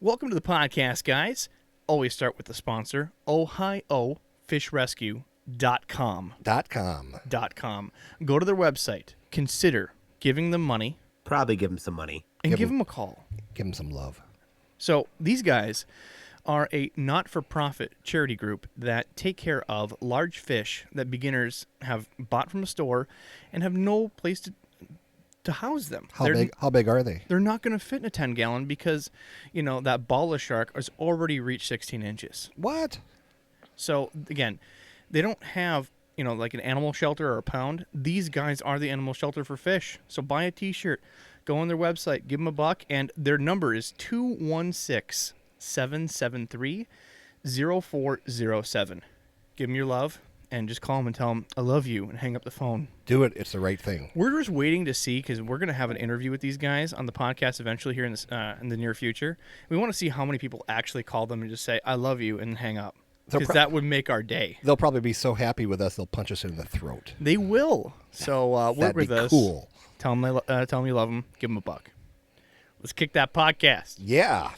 Welcome to the podcast, guys. Always start with the sponsor, OhioFishRescue.com. .com. Go to their website. Consider giving them money. Probably give him some money. And give them a call. Give them some love. So these guys are a not-for-profit charity group that take care of large fish that beginners have bought from a store and have no place to house them. How big are they? They're not going to fit in a 10-gallon because, that bala shark has already reached 16 inches. What? So, again, they don't have, like an animal shelter or a pound. These guys are the animal shelter for fish. So buy a T-shirt. Go on their website. Give them a buck. And their number is 216-773-0407. Give them your love. And just call them and tell them, I love you, and hang up the phone. Do it. It's the right thing. We're just waiting to see, because we're going to have an interview with these guys on the podcast eventually here in the near future. We want to see how many people actually call them and just say, I love you, and hang up. Because that would make our day. They'll probably be so happy with us, they'll punch us in the throat. They will. So work with us. Cool. Tell them you love them. Give them a buck. Let's kick that podcast. Yeah.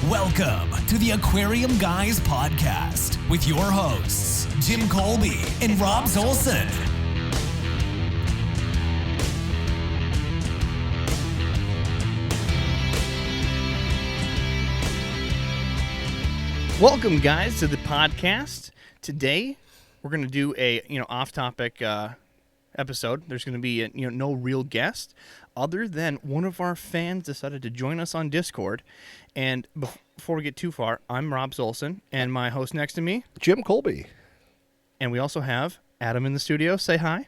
Welcome to the Aquarium Guys podcast with your hosts, Jim Colby and Rob Zolson. Welcome, guys, to the podcast. Today, we're going to do a off-topic episode. There's going to be no real guest other than one of our fans decided to join us on Discord. And before we get too far, I'm Rob Zolson, and my host next to me, Jim Colby. And we also have Adam in the studio. Say hi.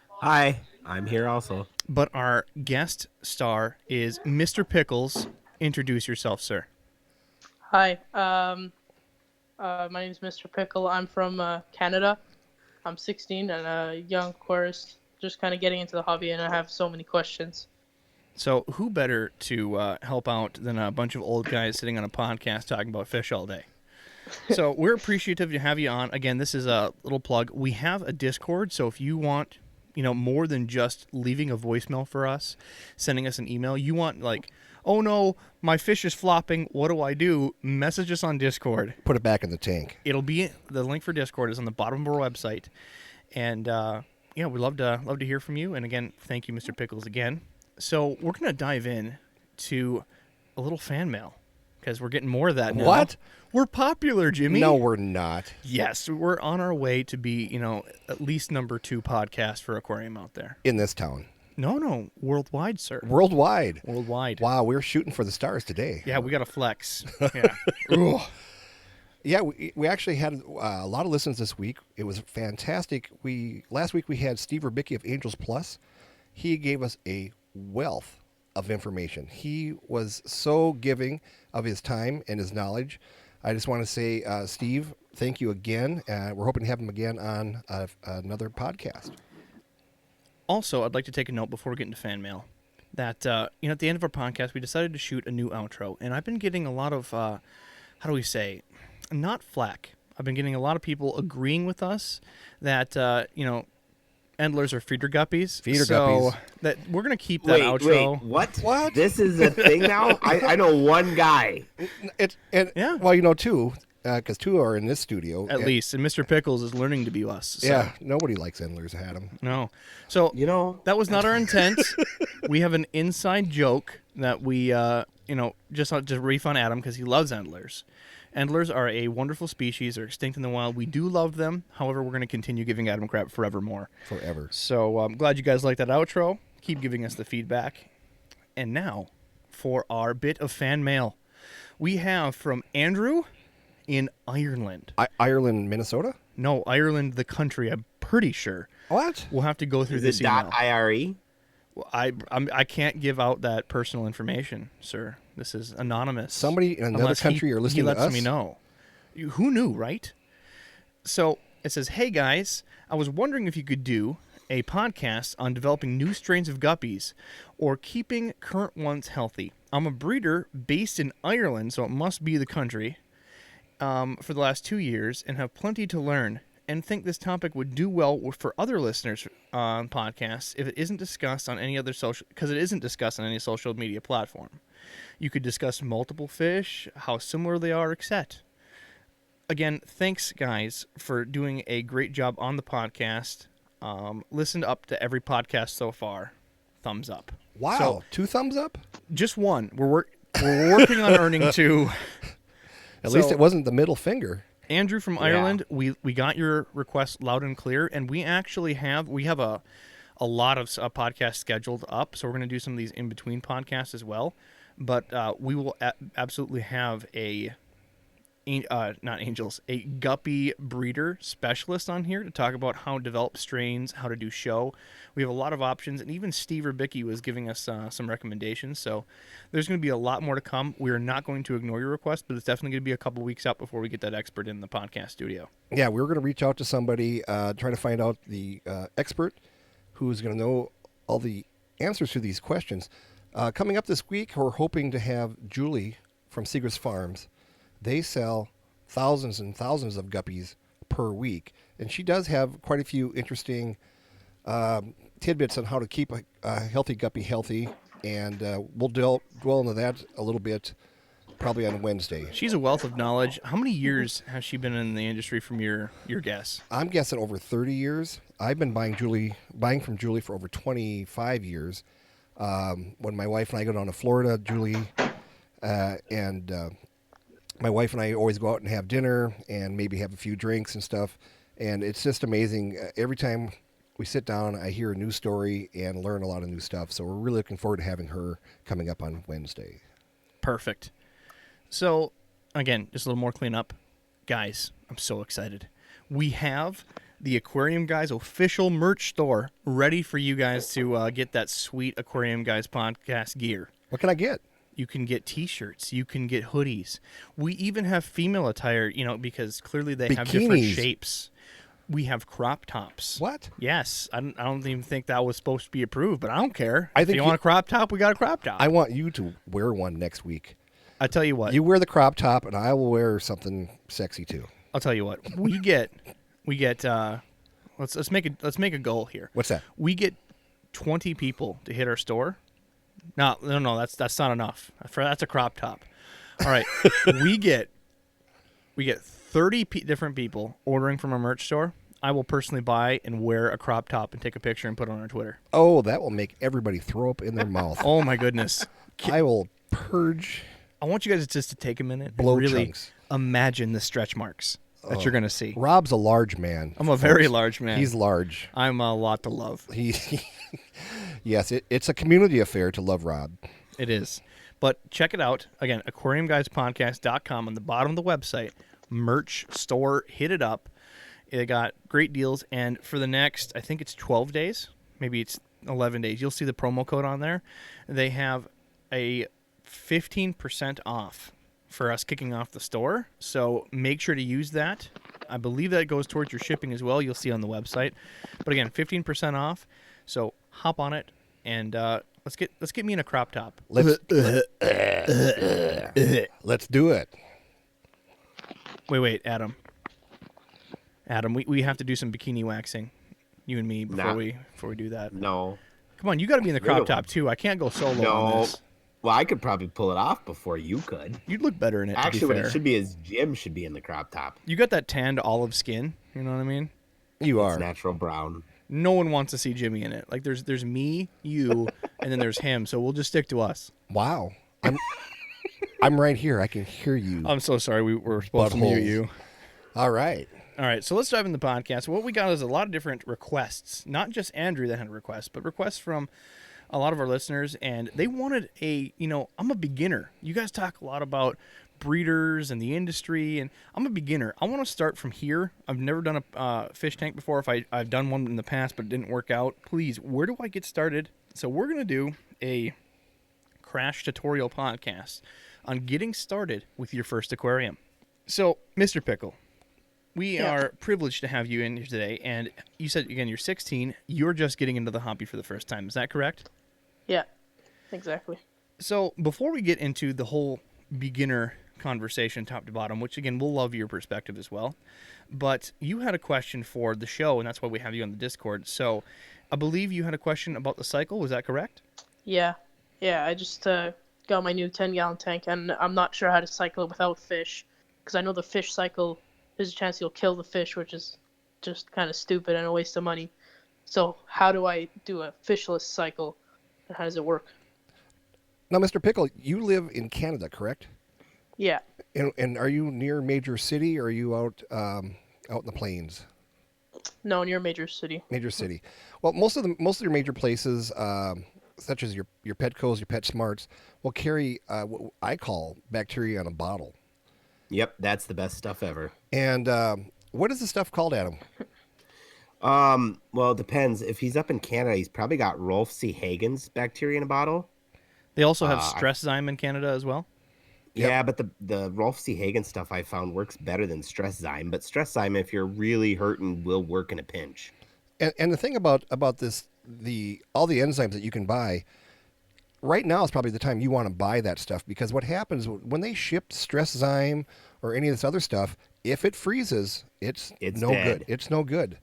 Hi, I'm here also. But our guest star is Mr. Pickles. Introduce yourself, sir. Hi, my name is Mr. Pickle. I'm from Canada. I'm 16 and a young aquarist, just kind of getting into the hobby, and I have so many questions. So who better to help out than a bunch of old guys sitting on a podcast talking about fish all day? So we're appreciative to have you on. Again, this is a little plug. We have a Discord, so if you want, more than just leaving a voicemail for us, sending us an email, you want oh no, my fish is flopping, what do I do? Message us on Discord. Put it back in the tank. It'll be, the link for Discord is on the bottom of our website. And we'd love to hear from you. And again, thank you, Mr. Pickles, again. So we're going to dive in to a little fan mail because we're getting more of that now. What? We're popular, Jimmy. No, we're not. Yes, we're on our way to be, at least number 2 podcast for aquarium out there. In this town. No, worldwide, sir. Worldwide. Wow, we're shooting for the stars today. Yeah, we got to flex. Yeah. Yeah, we actually had a lot of listens this week. It was fantastic. Last week we had Steve Rubicki of Angels Plus. He gave us a wealth of information. He was so giving of his time and his knowledge. I just want to say, Steve, thank you again. We're hoping to have him again on another podcast. Also, I'd like to take a note before we get into fan mail that, at the end of our podcast, we decided to shoot a new outro. And I've been getting a lot of, not flack. I've been getting a lot of people agreeing with us that, Endlers are feeder guppies. Guppies. That we're going to keep that outro. Wait, what? This is a thing now? I know one guy. Yeah. Well, 2, because 2 are in this studio. At least. And Mr. Pickles is learning to be us. So. Yeah, nobody likes Endlers, Adam. No. So, that was not our intent. We have an inside joke that we, just to reef on Adam because he loves Endlers. Endlers are a wonderful species. They're extinct in the wild. We do love them. However, we're going to continue giving Adam crap forevermore. Forever. So I'm glad you guys like that outro. Keep giving us the feedback. And now for our bit of fan mail. We have from Andrew in Ireland. Ireland, Minnesota? No, Ireland, the country, I'm pretty sure. What? We'll have to go through Is this it email. .ire? Well, I can't give out that personal information, sir. This is anonymous. Somebody in another country are listening to us? He lets me know. Who knew, right? So it says, hey guys, I was wondering if you could do a podcast on developing new strains of guppies or keeping current ones healthy. I'm a breeder based in Ireland, so it must be the country, for the last 2 years and have plenty to learn. and think this topic would do well for other listeners on podcasts if it isn't discussed on any other social, because it isn't discussed on any social media platform. You could discuss multiple fish, how similar they are, etc. Again, thanks, guys, for doing a great job on the podcast. Listened up to every podcast so far. Thumbs up. Wow, So, 2 thumbs up? just one. We're working on earning 2. At least So- it wasn't the middle finger. Andrew from Ireland, we got your request loud and clear, and we actually have a lot of podcasts scheduled up, so we're going to do some of these in between podcasts as well. But we will absolutely have a guppy breeder specialist on here to talk about how to develop strains, how to do show. We have a lot of options, and even Steve Rubicki was giving us some recommendations. So there's going to be a lot more to come. We are not going to ignore your request, but it's definitely going to be a couple weeks out before we get that expert in the podcast studio. Yeah, we were going to reach out to somebody, trying to find out the expert who's going to know all the answers to these questions. Coming up this week, we're hoping to have Julie from Segrist Farms. They sell thousands and thousands of guppies per week, and she does have quite a few interesting tidbits on how to keep a healthy guppy healthy, and we'll dwell into that a little bit probably on Wednesday. She's a wealth of knowledge. How many years has she been in the industry from your guess? I'm guessing over 30 years. I've been buying from Julie for over 25 years. When my wife and I go down to Florida, Julie and my wife and I always go out and have dinner and maybe have a few drinks and stuff. And it's just amazing. Every time we sit down, I hear a new story and learn a lot of new stuff. So we're really looking forward to having her coming up on Wednesday. Perfect. So, again, just a little more cleanup. Guys, I'm so excited. We have the Aquarium Guys official merch store ready for you guys to get that sweet Aquarium Guys podcast gear. What can I get? You can get T-shirts. You can get hoodies. We even have female attire, because clearly they have different Bikinis. shapes. We have crop tops. What? Yes. I don't even think that was supposed to be approved, but I don't care. I If think you you- want a crop top, we got a crop top. I want you to wear one next week. I tell you what. You wear the crop top, and I will wear something sexy too. I'll tell you what. We get. Let's make a goal here. What's that? We get 20 people to hit our store. No, that's not enough. That's a crop top. All right, we get 30 different people ordering from our merch store. I will personally buy and wear a crop top and take a picture and put it on our Twitter. Oh, that will make everybody throw up in their mouth. Oh my goodness! I will purge. I want you guys just to take a minute Blow and really chunks. imagine the stretch marks that you're gonna see. Rob's a large man. I'm a very large man. He's large. I'm a lot to love. Yes, it's a community affair to love Rob. It is. But check it out. Again, aquariumguyspodcast.com on the bottom of the website. Merch store. Hit it up. They got great deals. And for the next, I think it's 12 days. Maybe it's 11 days. You'll see the promo code on there. They have a 15% off for us kicking off the store. So make sure to use that. I believe that goes towards your shipping as well. You'll see on the website. But again, 15% off. So hop on it and let's get me in a crop top. Let's do it. Wait, Adam, we have to do some bikini waxing, you and me, before Nah. we do that. No. Come on, you got to be in the crop You're the top too. I can't go solo on No. this. Well, I could probably pull it off before you could. You'd look better in it. Actually, to be what fair. it should be is Jim should be in the crop top. You got that tanned olive skin. You know what I mean? You It's are. natural brown. No one wants to see Jimmy in it. Like there's me, you, and then there's him. So we'll just stick to us. Wow. I'm right here. I can hear you. I'm so sorry. We were supposed to mute Buttholes. you. All right. All right, so let's dive into the podcast. What we got is a lot of different requests, not just Andrew that had requests, but requests from a lot of our listeners, and they wanted I'm a beginner. You guys talk a lot about breeders and the industry, and I'm a beginner. I want to start from here. I've never done a fish tank before. If I've done one in the past, but it didn't work out. Please, where do I get started? So we're going to do a crash tutorial podcast on getting started with your first aquarium. So, Mr. Pickle, we are privileged to have you in here today, and you said, again, you're 16. You're just getting into the hobby for the first time. Is that correct? Yeah, exactly. So before we get into the whole beginner conversation top to bottom, which again, we'll love your perspective as well. But you had a question for the show, and that's why we have you on the Discord. So I believe you had a question about the cycle. Was that correct? Yeah. I just got my new 10-gallon tank, and I'm not sure how to cycle it without fish, because I know the fish cycle, there's a chance you'll kill the fish, which is just kind of stupid and a waste of money. So how do I do a fishless cycle, and how does it work? Now, Mr. Pickle, you live in Canada, correct? Yeah. And are you near major city, or are you out in the plains? No, near a major city. Major city. Well, most of your major places, such as your Petcos, your PetSmarts, will carry what I call bacteria in a bottle. Yep, that's the best stuff ever. And what is the stuff called, Adam? Well, it depends. If he's up in Canada, he's probably got Rolf C. Hagen's bacteria in a bottle. They also have stress zyme in Canada as well. Yep. Yeah, but the Rolf C. Hagen stuff I found works better than Stress Zyme. But Stress Zyme, if you're really hurting, will work in a pinch. And the thing about this, all the enzymes that you can buy, right now is probably the time you want to buy that stuff, because what happens when they ship Stress Zyme or any of this other stuff, if it freezes, it's no dead. good. It's no good.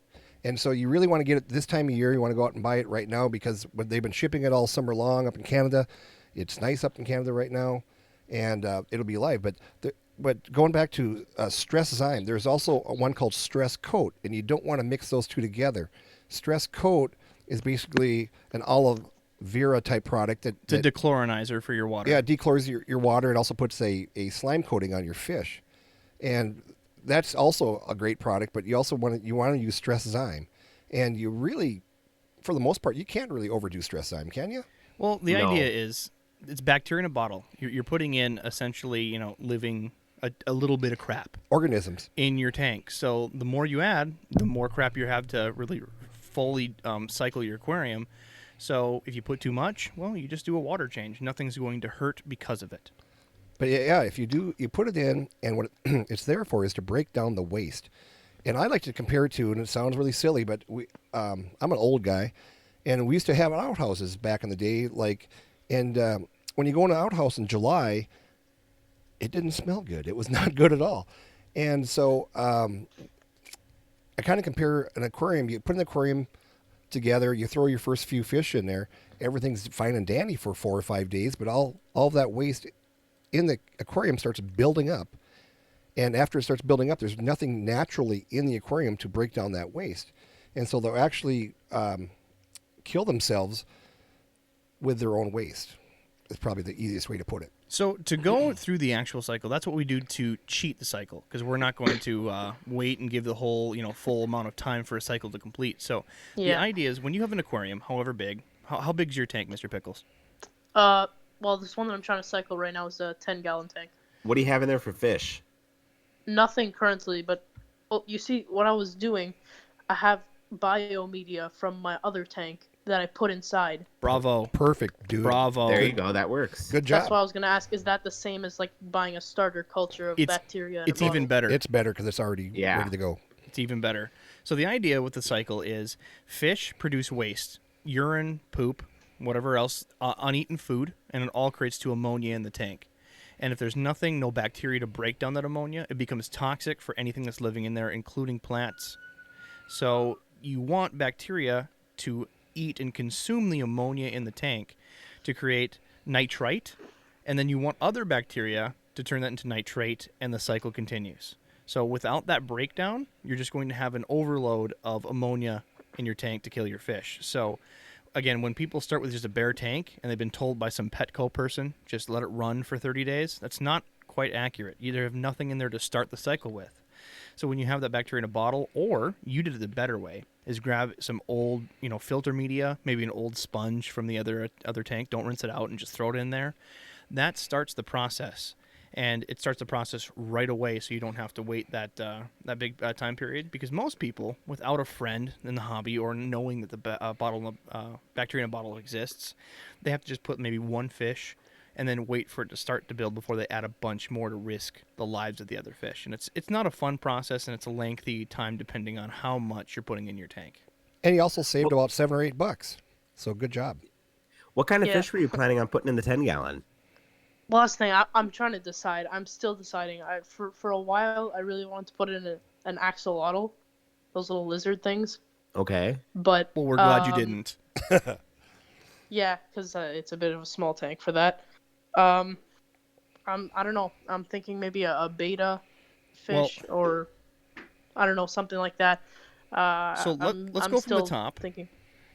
And so you really want to get it this time of year. You want to go out and buy it right now, because when they've been shipping it all summer long up in Canada. It's nice up in Canada right now, and it'll be live. But going back to Stress Zyme, there's also one called Stress Coat, and you don't want to mix those two together. Stress Coat is basically an aloe vera type product It's a dechlorinizer for your water. Yeah, it dechlors your water. It also puts a slime coating on your fish, and that's also a great product. But you also want to use Stress Zyme, and you really, for the most part, you can't really overdo Stress Zyme, can you? Well, the No. idea is it's bacteria in a bottle. You're putting in essentially, living a little bit of crap Organisms. in your tank. So the more you add, the more crap you have to really fully cycle your aquarium. So if you put too much, well, you just do a water change. Nothing's going to hurt because of it. But yeah, if you do, you put it in, and what it's there for is to break down the waste. And I like to compare it to, and it sounds really silly, but I'm an old guy, and we used to have outhouses back in the day, and when you go in an outhouse in July, it didn't smell good. It was not good at all. And so I kind of compare an aquarium. You put an aquarium together, you throw your first few fish in there, everything's fine and dandy for 4 or 5 days, but all of that waste in the aquarium starts building up. And after it starts building up, there's nothing naturally in the aquarium to break down that waste. And so they'll actually kill themselves with their own waste. That's probably the easiest way to put it. So to go through the actual cycle, that's what we do to cheat the cycle, because we're not going to wait and give the whole full amount of time for a cycle to complete. So the Yeah. idea is when you have an aquarium, however big, how big is your tank, Mr. Pickles? Well, this one that I'm trying to cycle right now is a 10-gallon tank. What do you have in there for fish? Nothing currently, but you see, what I was doing, I have biomedia from my other tank that I put inside. Bravo. Perfect, dude. Bravo. There you go. That works. Good job. That's why I was going to ask, is that the same as like buying a starter culture of bacteria? In It's a even bottle? better. It's better because it's already Yeah. ready to go. It's even better. So the idea with the cycle is fish produce waste, urine, poop, whatever else, uneaten food, and it all creates to ammonia in the tank. And if there's no bacteria to break down that ammonia, it becomes toxic for anything that's living in there, including plants. So you want bacteria to eat and consume the ammonia in the tank to create nitrite, and then you want other bacteria to turn that into nitrate, and the cycle continues. So without that breakdown, you're just going to have an overload of ammonia in your tank to kill your fish. So again, when people start with just a bare tank and they've been told by some Petco person, just let it run for 30 days, that's not quite accurate. You either have nothing in there to start the cycle with. So when you have that bacteria in a bottle, or you did it the better way, is grab some old, filter media, maybe an old sponge from the other tank, don't rinse it out and just throw it in there. That starts the process. And it starts the process right away, so you don't have to wait that big time period. Because most people, without a friend in the hobby or knowing that the bacteria in a bottle exists, they have to just put maybe one fish and then wait for it to start to build before they add a bunch more to risk the lives of the other fish. And it's not a fun process, and it's a lengthy time depending on how much you're putting in your tank. And you also saved about $7 or $8. So good job. What kind of Yeah. fish were you planning on putting in the 10-gallon? Well, that's the thing. I'm trying to decide. I'm still deciding. For a while, I really wanted to put in an axolotl, those little lizard things. Okay. But Well, we're glad you didn't. yeah, because it's a bit of a small tank for that. I don't know. I'm thinking maybe a beta fish or I don't know, something like that. So let's go from the top. Thinking.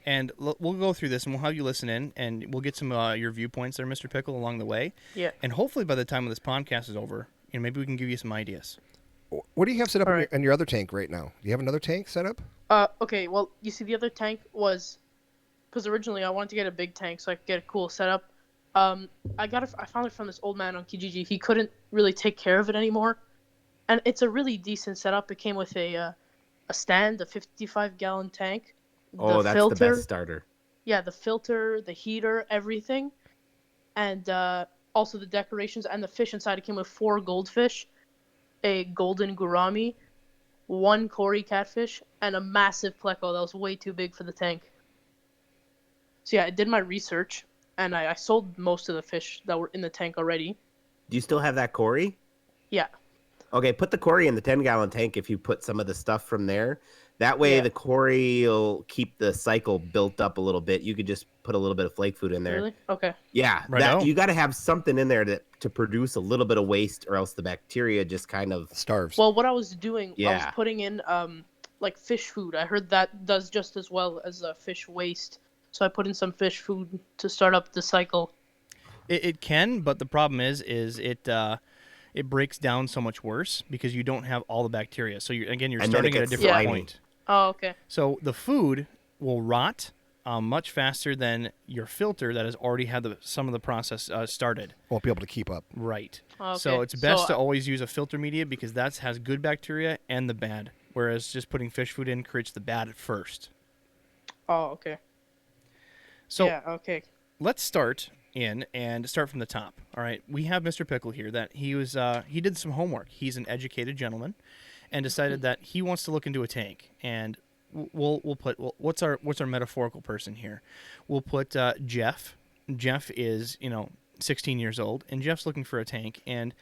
And we'll go through this, and we'll have you listen in, and we'll get some your viewpoints there, Mr. Pickle, along the way. Yeah. And hopefully by the time this podcast is over, maybe we can give you some ideas. What do you have set up All in your other tank right now? Do you have another tank set up? Okay, well, you see, the other tank was, because originally I wanted to get a big tank so I could get a cool setup. I found it from this old man on Kijiji. He couldn't really take care of it anymore, and it's a really decent setup. It came with a stand, a 55-gallon tank. Oh, that's filter, the best starter. Yeah, the filter, the heater, everything, and also the decorations and the fish inside. It came with 4 goldfish, a golden gourami, 1 Cory catfish, and a massive pleco that was way too big for the tank. So yeah, I did my research, and I sold most of the fish that were in the tank already. Do you still have that Cory? Yeah. Okay, put the Cory in the 10-gallon tank if you put some of the stuff from there. That way the Cory will keep the cycle built up a little bit. You could just put a little bit of flake food in there. Really? Okay. Yeah, Right you got to have something in there to produce a little bit of waste, or else the bacteria just kind of Starves. Well, what I was doing, I was Yeah. putting in like fish food. I heard that does just as well as fish waste. So I put in some fish food to start up the cycle. It can, but the problem is it breaks down so much worse because you don't have all the bacteria. So you're And then starting it at a gets different slimy. point. Oh, okay. So the food will rot much faster than your filter that has already had some of the process started. Won't be able to keep up. Right. Okay. So it's best So, to always use a filter media because that has good bacteria and the bad, whereas just putting fish food in creates the bad at first. Oh, okay. So Yeah, okay. let's start from the top. All right, we have Mr. Pickle here. That he did some homework. He's an educated gentleman, and decided that he wants to look into a tank. And we'll put what's our metaphorical person here? We'll put Jeff. Jeff is 16 years old, and Jeff's looking for a tank, and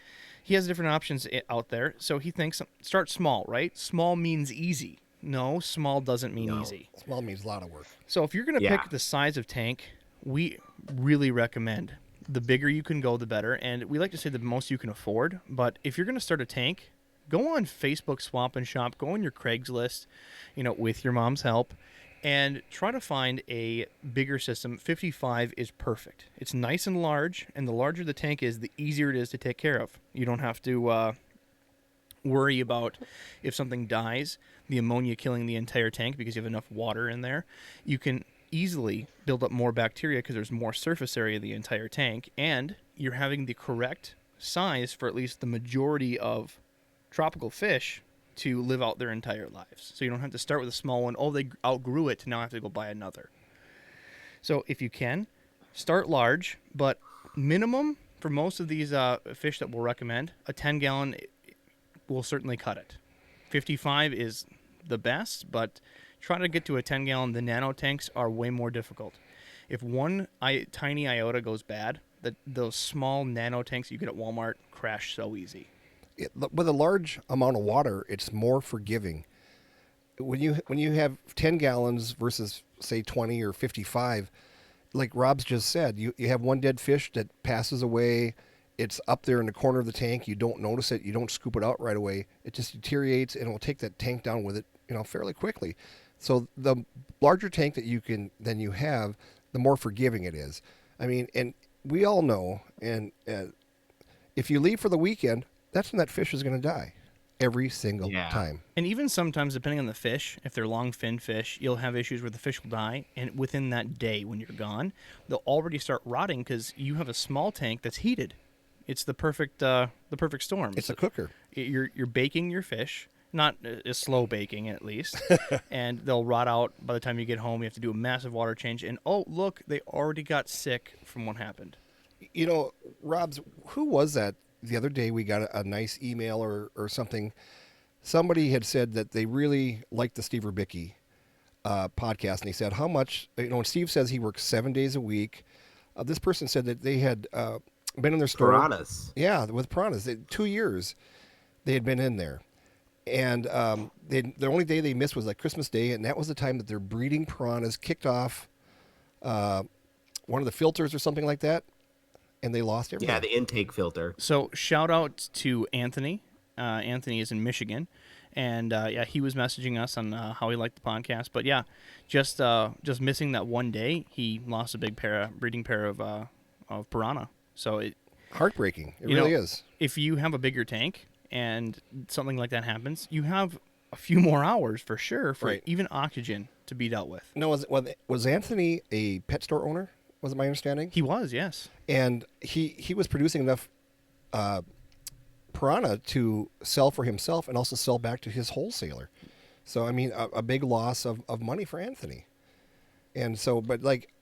he has different options out there. So he thinks start small, right? Small means easy. No, small doesn't mean easy. Small means a lot of work. So if you're going to Yeah. pick the size of tank, we really recommend the bigger you can go, the better. And we like to say the most you can afford. But if you're going to start a tank, go on Facebook Swap and Shop, go on your Craigslist, with your mom's help, and try to find a bigger system. 55 is perfect. It's nice and large, and the larger the tank is, the easier it is to take care of. You don't have to worry about if something dies, the ammonia killing the entire tank because you have enough water in there. You can easily build up more bacteria because there's more surface area of the entire tank, and you're having the correct size for at least the majority of tropical fish to live out their entire lives. So you don't have to start with a small one. Oh, they outgrew it, now I have to go buy another. So if you can, start large, but minimum for most of these fish that we'll recommend, a 10-gallon will certainly cut it. 55 is the best, but trying to get to a 10-gallon, the nano tanks are way more difficult. If one tiny iota goes bad, those small nano tanks you get at Walmart crash so easy. With a large amount of water, it's more forgiving. When you have 10 gallons versus say 20 or 55, like Rob's just said, you have one dead fish that passes away. It's up there in the corner of the tank. You don't notice it. You don't scoop it out right away. It just deteriorates, and it will take that tank down with it, fairly quickly. So the larger tank that you have, the more forgiving it is. I mean, and we all know, and if you leave for the weekend, that's when that fish is going to die every single time. And even sometimes, depending on the fish, if they're long fin fish, you'll have issues where the fish will die, and within that day when you're gone, they'll already start rotting because you have a small tank that's heated. It's the perfect storm. It's a cooker. You're baking your fish, not a slow baking at least, and they'll rot out by the time you get home. You have to do a massive water change, and oh look, they already got sick from what happened. Rob's, who was that the other day? We got a nice email or something. Somebody had said that they really liked the Steve Rubicki podcast, and they said how much. Steve says he works 7 days a week. This person said that they had been in their store. Piranhas. Yeah, with piranhas. 2 years they had been in there. And the only day they missed was like Christmas Day, and that was the time that their breeding piranhas kicked off one of the filters or something like that, and they lost everything. Yeah, the intake filter. So shout out to Anthony. Anthony is in Michigan, and he was messaging us on how he liked the podcast. But yeah, just missing that one day, he lost a big breeding pair of piranha. So it Heartbreaking. It really is. If you have a bigger tank and something like that happens, you have a few more hours for sure for Right. even oxygen to be dealt with. No, was Anthony a pet store owner? Was it my understanding? He was, yes. And he was producing enough piranha to sell for himself and also sell back to his wholesaler. So I mean, a big loss of money for Anthony. And so, but like,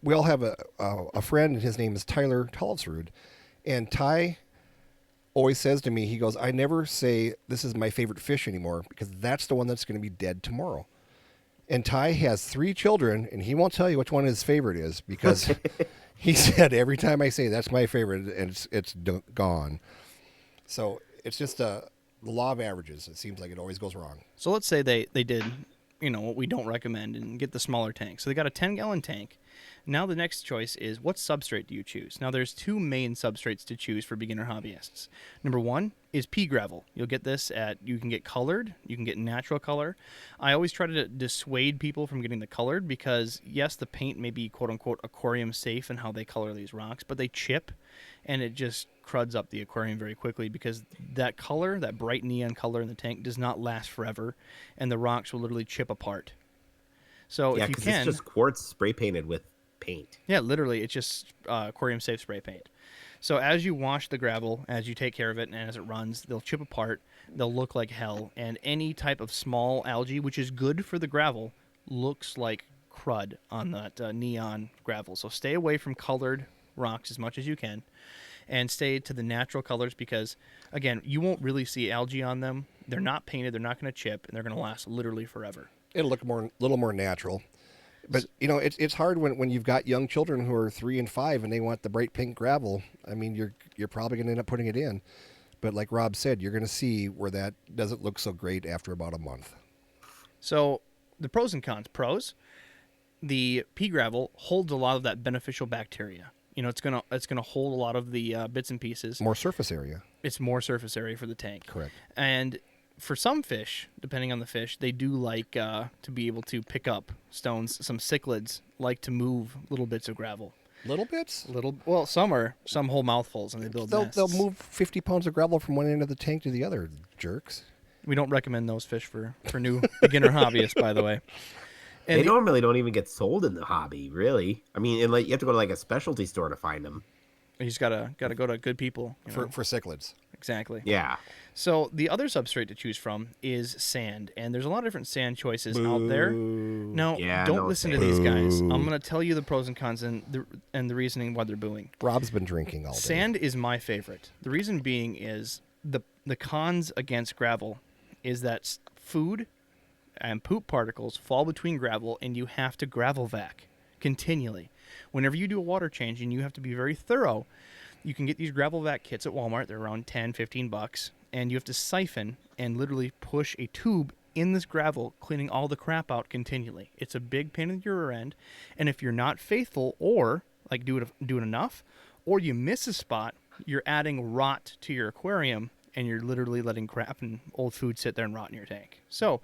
we all have a friend, and his name is Tyler Tolfsrud, and Ty always says to me, he goes, I never say this is my favorite fish anymore, because that's the one that's going to be dead tomorrow. And Ty has 3 children, and he won't tell you which one his favorite is, because he said every time I say that's my favorite, and it's gone. So it's just the law of averages. It seems like it always goes wrong. So let's say they did, what we don't recommend and get the smaller tank. So they got a 10-gallon tank. Now the next choice is, what substrate do you choose? Now there's 2 main substrates to choose for beginner hobbyists. Number 1 is pea gravel. You'll get this you can get colored, you can get natural color. I always try to dissuade people from getting the colored because, yes, the paint may be quote-unquote aquarium safe in how they color these rocks, but they chip and it just cruds up the aquarium very quickly because that color, that bright neon color in the tank, does not last forever, and the rocks will literally chip apart. So Yeah, if you because can, it's just quartz spray painted with paint. yeah, literally, it's just aquarium safe spray paint. So as you wash the gravel, as you take care of it, and as it runs, they'll chip apart. They'll look like hell, and any type of small algae, which is good for the gravel, looks like crud on that neon gravel. So stay away from colored rocks as much as you can, and stay to the natural colors because, again, you won't really see algae on them. They're not painted. They're not going to chip, and they're going to last literally forever. It'll look little more natural. But it's hard when you've got young children who are 3 and 5 and they want the bright pink gravel. I mean, you're probably going to end up putting it in. But like Rob said, you're going to see where that doesn't look so great after about a month. So the pros and cons. Pros: the pea gravel holds a lot of that beneficial bacteria. It's gonna hold a lot of the bits and pieces. More surface area. It's more surface area for the tank. Correct. And for some fish, depending on the fish, they do like to be able to pick up stones. Some cichlids like to move little bits of gravel. Little bits? Some whole mouthfuls, and they build nests. They'll move 50 pounds of gravel from one end of the tank to the other, jerks. We don't recommend those fish for new beginner hobbyists, by the way. And They normally don't even get sold in the hobby, really. I mean, and you have to go to like a specialty store to find them. you just gotta go to good people. For cichlids. Exactly. Yeah. So the other substrate to choose from is sand, and there's a lot of different sand choices out there. No, Yeah, don't no listen sand. to these guys. I'm going to tell you the pros and cons and the reasoning why they're booing. Rob's been drinking all day. Sand is my favorite. The reason being is the cons against gravel is that food and poop particles fall between gravel, and you have to gravel vac continually. Whenever you do a water change, and you have to be very thorough, you can get these gravel vac kits at Walmart. They're around $10-15, and you have to siphon and literally push a tube in this gravel, cleaning all the crap out continually. It's a big pain in your rear end, and if you're not faithful or like do it enough, or you miss a spot, you're adding rot to your aquarium, and you're literally letting crap and old food sit there and rot in your tank. So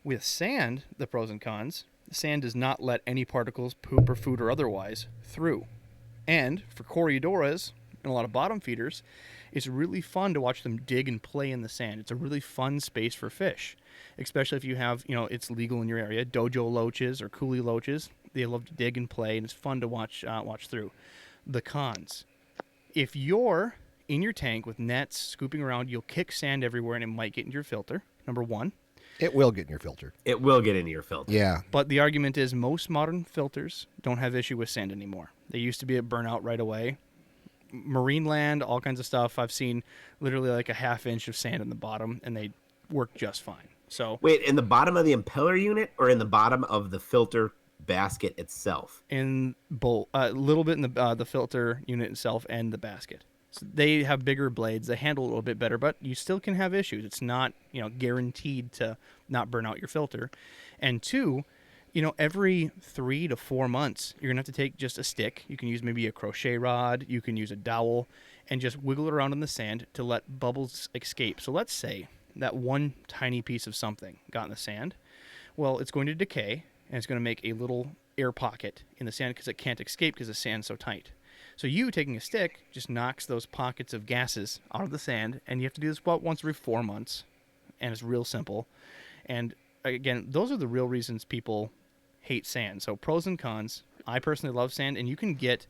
with sand, the pros and cons: sand does not let any particles, poop or food or otherwise, through. And for Coriodoras and a lot of bottom feeders, it's really fun to watch them dig and play in the sand. It's a really fun space for fish, especially if you have, it's legal in your area, dojo loaches or coolie loaches. They love to dig and play, and it's fun to watch through. The cons: if you're in your tank with nets scooping around, you'll kick sand everywhere, and it might get into your filter, number one. It will get in your filter. It will get into your filter. Yeah. But the argument is most modern filters don't have issue with sand anymore. They used to be a burnout right away. Marine land, all kinds of stuff. I've seen literally like a half inch of sand in the bottom, and they work just fine. So Wait, in the bottom of the impeller unit or in the bottom of the filter basket itself? In both, a little bit in the filter unit itself and the basket. So they have bigger blades. They handle a little bit better, but you still can have issues. It's not, guaranteed to not burn out your filter. And two, every 3 to 4 months, you're going to have to take just a stick. You can use maybe a crochet rod. You can use a dowel and just wiggle it around in the sand to let bubbles escape. So let's say that one tiny piece of something got in the sand. Well, it's going to decay, and it's going to make a little air pocket in the sand because it can't escape because the sand's so tight. So you taking a stick just knocks those pockets of gases out of the sand, and you have to do this about once every 4 months, and it's real simple. And again, those are the real reasons people hate sand. So pros and cons. I personally love sand, and you can get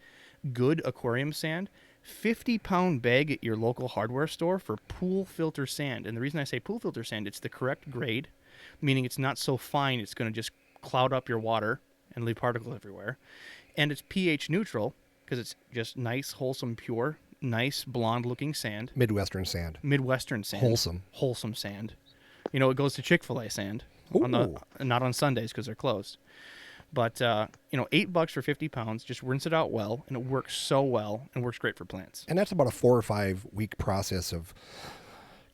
good aquarium sand, 50-pound bag at your local hardware store for pool filter sand. And the reason I say pool filter sand, it's the correct grade, meaning it's not so fine it's going to just cloud up your water and leave particles everywhere. And it's pH neutral because it's just nice, wholesome, pure, nice, blonde-looking sand. Midwestern sand. Midwestern sand. Wholesome sand. It goes to Chick-fil-A sand. Not on Sundays because they're closed. But, $8 for 50 pounds, just rinse it out well, and it works so well and works great for plants. And that's about a 4 or 5 week process of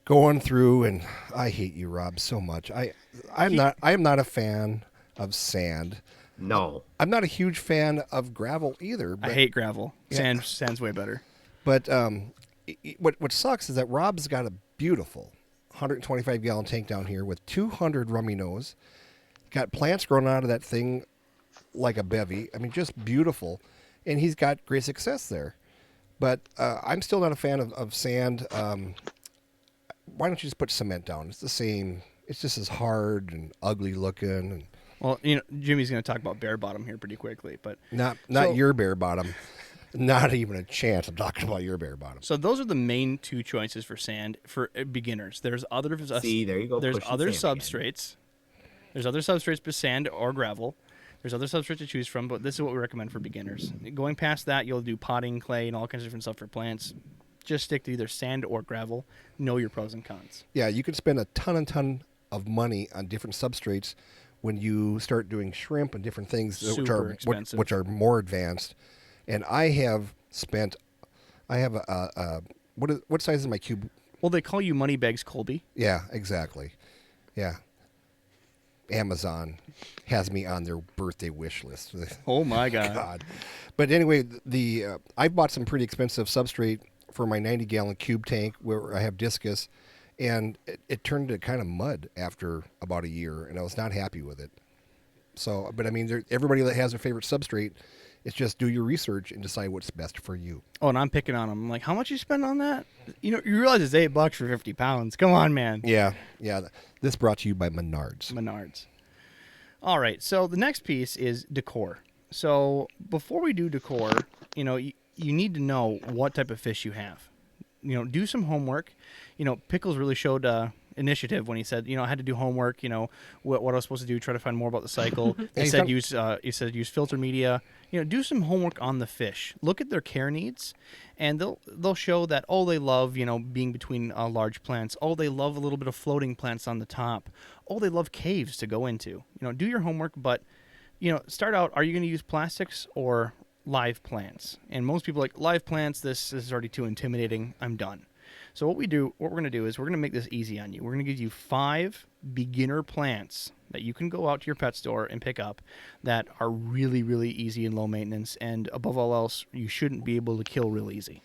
going through, and I hate you, Rob, so much. I am not a fan of sand. No. I'm not a huge fan of gravel either. But, I hate gravel. Sand's way better. But what sucks is that Rob's got a beautiful 125-gallon tank down here with 200 rummy nose. Got plants growing out of that thing like a bevy. I mean, just beautiful. And he's got great success there. But I'm still not a fan of sand. Why don't you just put cement down? It's the same. It's just as hard and ugly looking. Well, Jimmy's going to talk about bare bottom here pretty quickly, but not your bare bottom. Not even a chance of talking about your bare bottom. So those are the main two choices for sand for beginners. There's other See, there you go. There's other sand substrates. There's other substrates for sand or gravel. There's other substrates to choose from, but this is what we recommend for beginners. Going past that, you'll do potting, clay, and all kinds of different stuff for plants. Just stick to either sand or gravel. Know your pros and cons. Yeah, you can spend a ton of money on different substrates when you start doing shrimp and different things which are more advanced. And I have what size is my cube? Well, they call you Moneybags Colby. Yeah, exactly. Yeah. Amazon has me on their birthday wish list. Oh my God. But anyway, I bought some pretty expensive substrate for my 90-gallon cube tank where I have discus, and it turned to kind of mud after about a year, and I was not happy with it. So, but I mean, everybody that has their favorite substrate, it's just do your research and decide what's best for you. Oh, and I'm picking on them. I'm like, how much you spend on that? You realize it's $8 for 50 pounds. Come on, man. Yeah. This brought to you by Menards. All right. So the next piece is decor. So before we do decor, you need to know what type of fish you have. Do some homework. Pickles really showed initiative when he said, I had to do homework, what I was supposed to do, try to find more about the cycle. He said use filter media. Do some homework on the fish. Look at their care needs, and they'll show that, they love, being between large plants. They love a little bit of floating plants on the top. They love caves to go into. Do your homework, but, start out, are you going to use plastics or live plants? And most people are like, live plants, this is already too intimidating. I'm done. So what we're going to do is we're going to make this easy on you. We're going to give you 5 beginner plants that you can go out to your pet store and pick up that are really, really easy and low maintenance. And above all else, you shouldn't be able to kill real easy.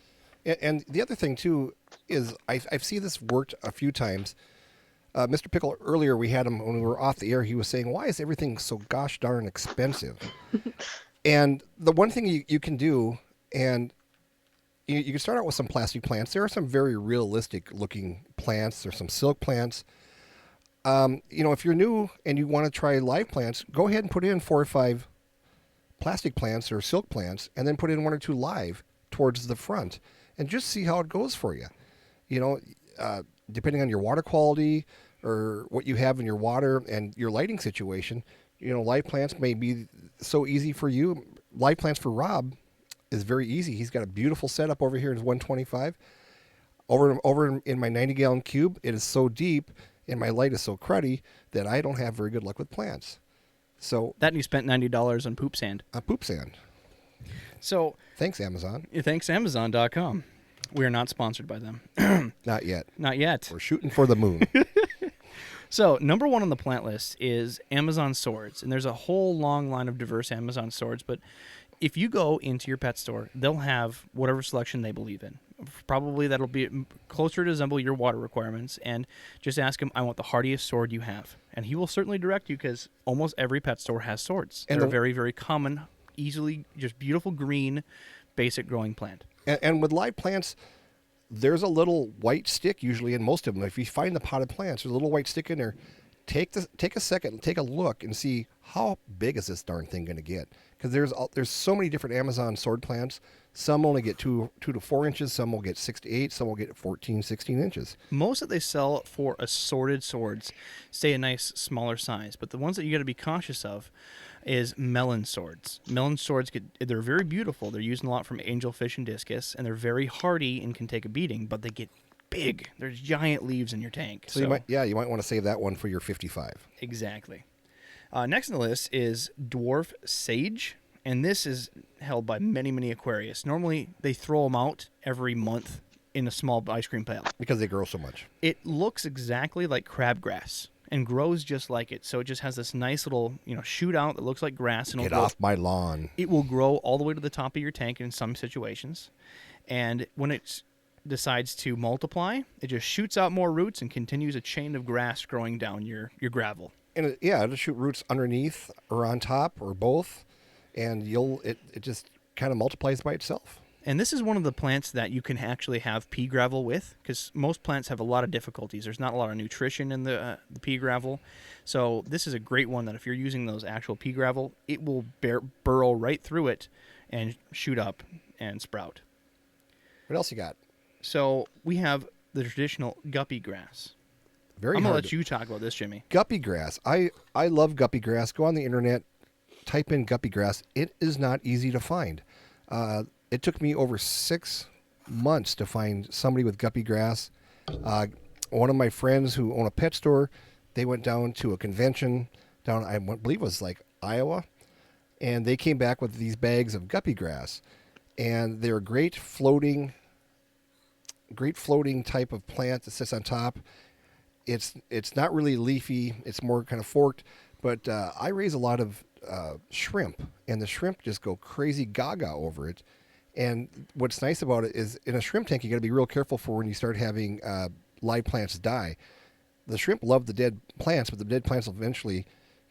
And the other thing, too, is I've seen this worked a few times. Mr. Pickle, earlier we had him when we were off the air, he was saying, why is everything so gosh darn expensive? And the one thing you can do, and you can start out with some plastic plants. There are some very realistic looking plants. There's some silk plants. If you're new and you want to try live plants, go ahead and put in 4 or 5 plastic plants or silk plants, and then put in 1 or 2 live towards the front, and just see how it goes for you. Depending on your water quality or what you have in your water and your lighting situation, live plants may be so easy for you. Live plants for Rob is very easy. He's got a beautiful setup over here in his 125. Over in my 90-gallon cube, it is so deep and my light is so cruddy that I don't have very good luck with plants. So That and you spent $90 on poop sand. poop sand. So Thanks, Amazon. thanks Amazon.com. We are not sponsored by them. Not yet. Not yet. We're shooting for the moon. So, number one on the plant list is Amazon swords. And there's a whole long line of diverse Amazon swords. But if you go into your pet store, they'll have whatever selection they believe in. Probably that'll be closer to resemble your water requirements. And just ask him, I want the hardiest sword you have. And he will certainly direct you because almost every pet store has swords. And They're a the- very, very common, easily, just beautiful green, basic growing plant. And with live plants, there's a little white stick usually in most of them. If you find the potted plants, there's a little white stick in there. Take a second, take a look, and see how big is this darn thing going to get. Because there's so many different Amazon sword plants. Some only get 2 to 4 inches. Some will get 6 to 8. Some will get 14, 16 inches. Most that they sell for assorted swords stay a nice smaller size, but the ones that you got to be cautious of is melon swords. Melon swords they're very beautiful. They're used a lot from angelfish and discus, and they're very hardy and can take a beating, but they get big. There's giant leaves in your tank. So you might want to save that one for your 55. Exactly. Next on the list is dwarf sage, and this is held by many, many aquarists. Normally, they throw them out every month in a small ice cream pail. Because they grow so much. It looks exactly like crabgrass and grows just like it. So it just has this nice little, shoot out that looks like grass. And Get off my lawn. It will grow all the way to the top of your tank in some situations. And when it decides to multiply, it just shoots out more roots and continues a chain of grass growing down your gravel. And it'll shoot roots underneath or on top or both. And it just kind of multiplies by itself. And this is one of the plants that you can actually have pea gravel with, because most plants have a lot of difficulties. There's not a lot of nutrition in the pea gravel. So this is a great one that if you're using those actual pea gravel, it will burrow right through it and shoot up and sprout. What else you got? So we have the traditional guppy grass. Very I'm going to hard let you talk about this, Jimmy. Guppy grass. I love guppy grass. Go on the internet, type in guppy grass. It is not easy to find. It took me over 6 months to find somebody with guppy grass. One of my friends who own a pet store, they went down to a convention down, I believe it was like Iowa, and they came back with these bags of guppy grass. And they're great floating type of plant that sits on top. It's not really leafy. It's more kind of forked. But I raise a lot of shrimp, and the shrimp just go crazy gaga over it. And what's nice about it is in a shrimp tank, you got to be real careful for when you start having live plants die. The shrimp love the dead plants, but the dead plants will eventually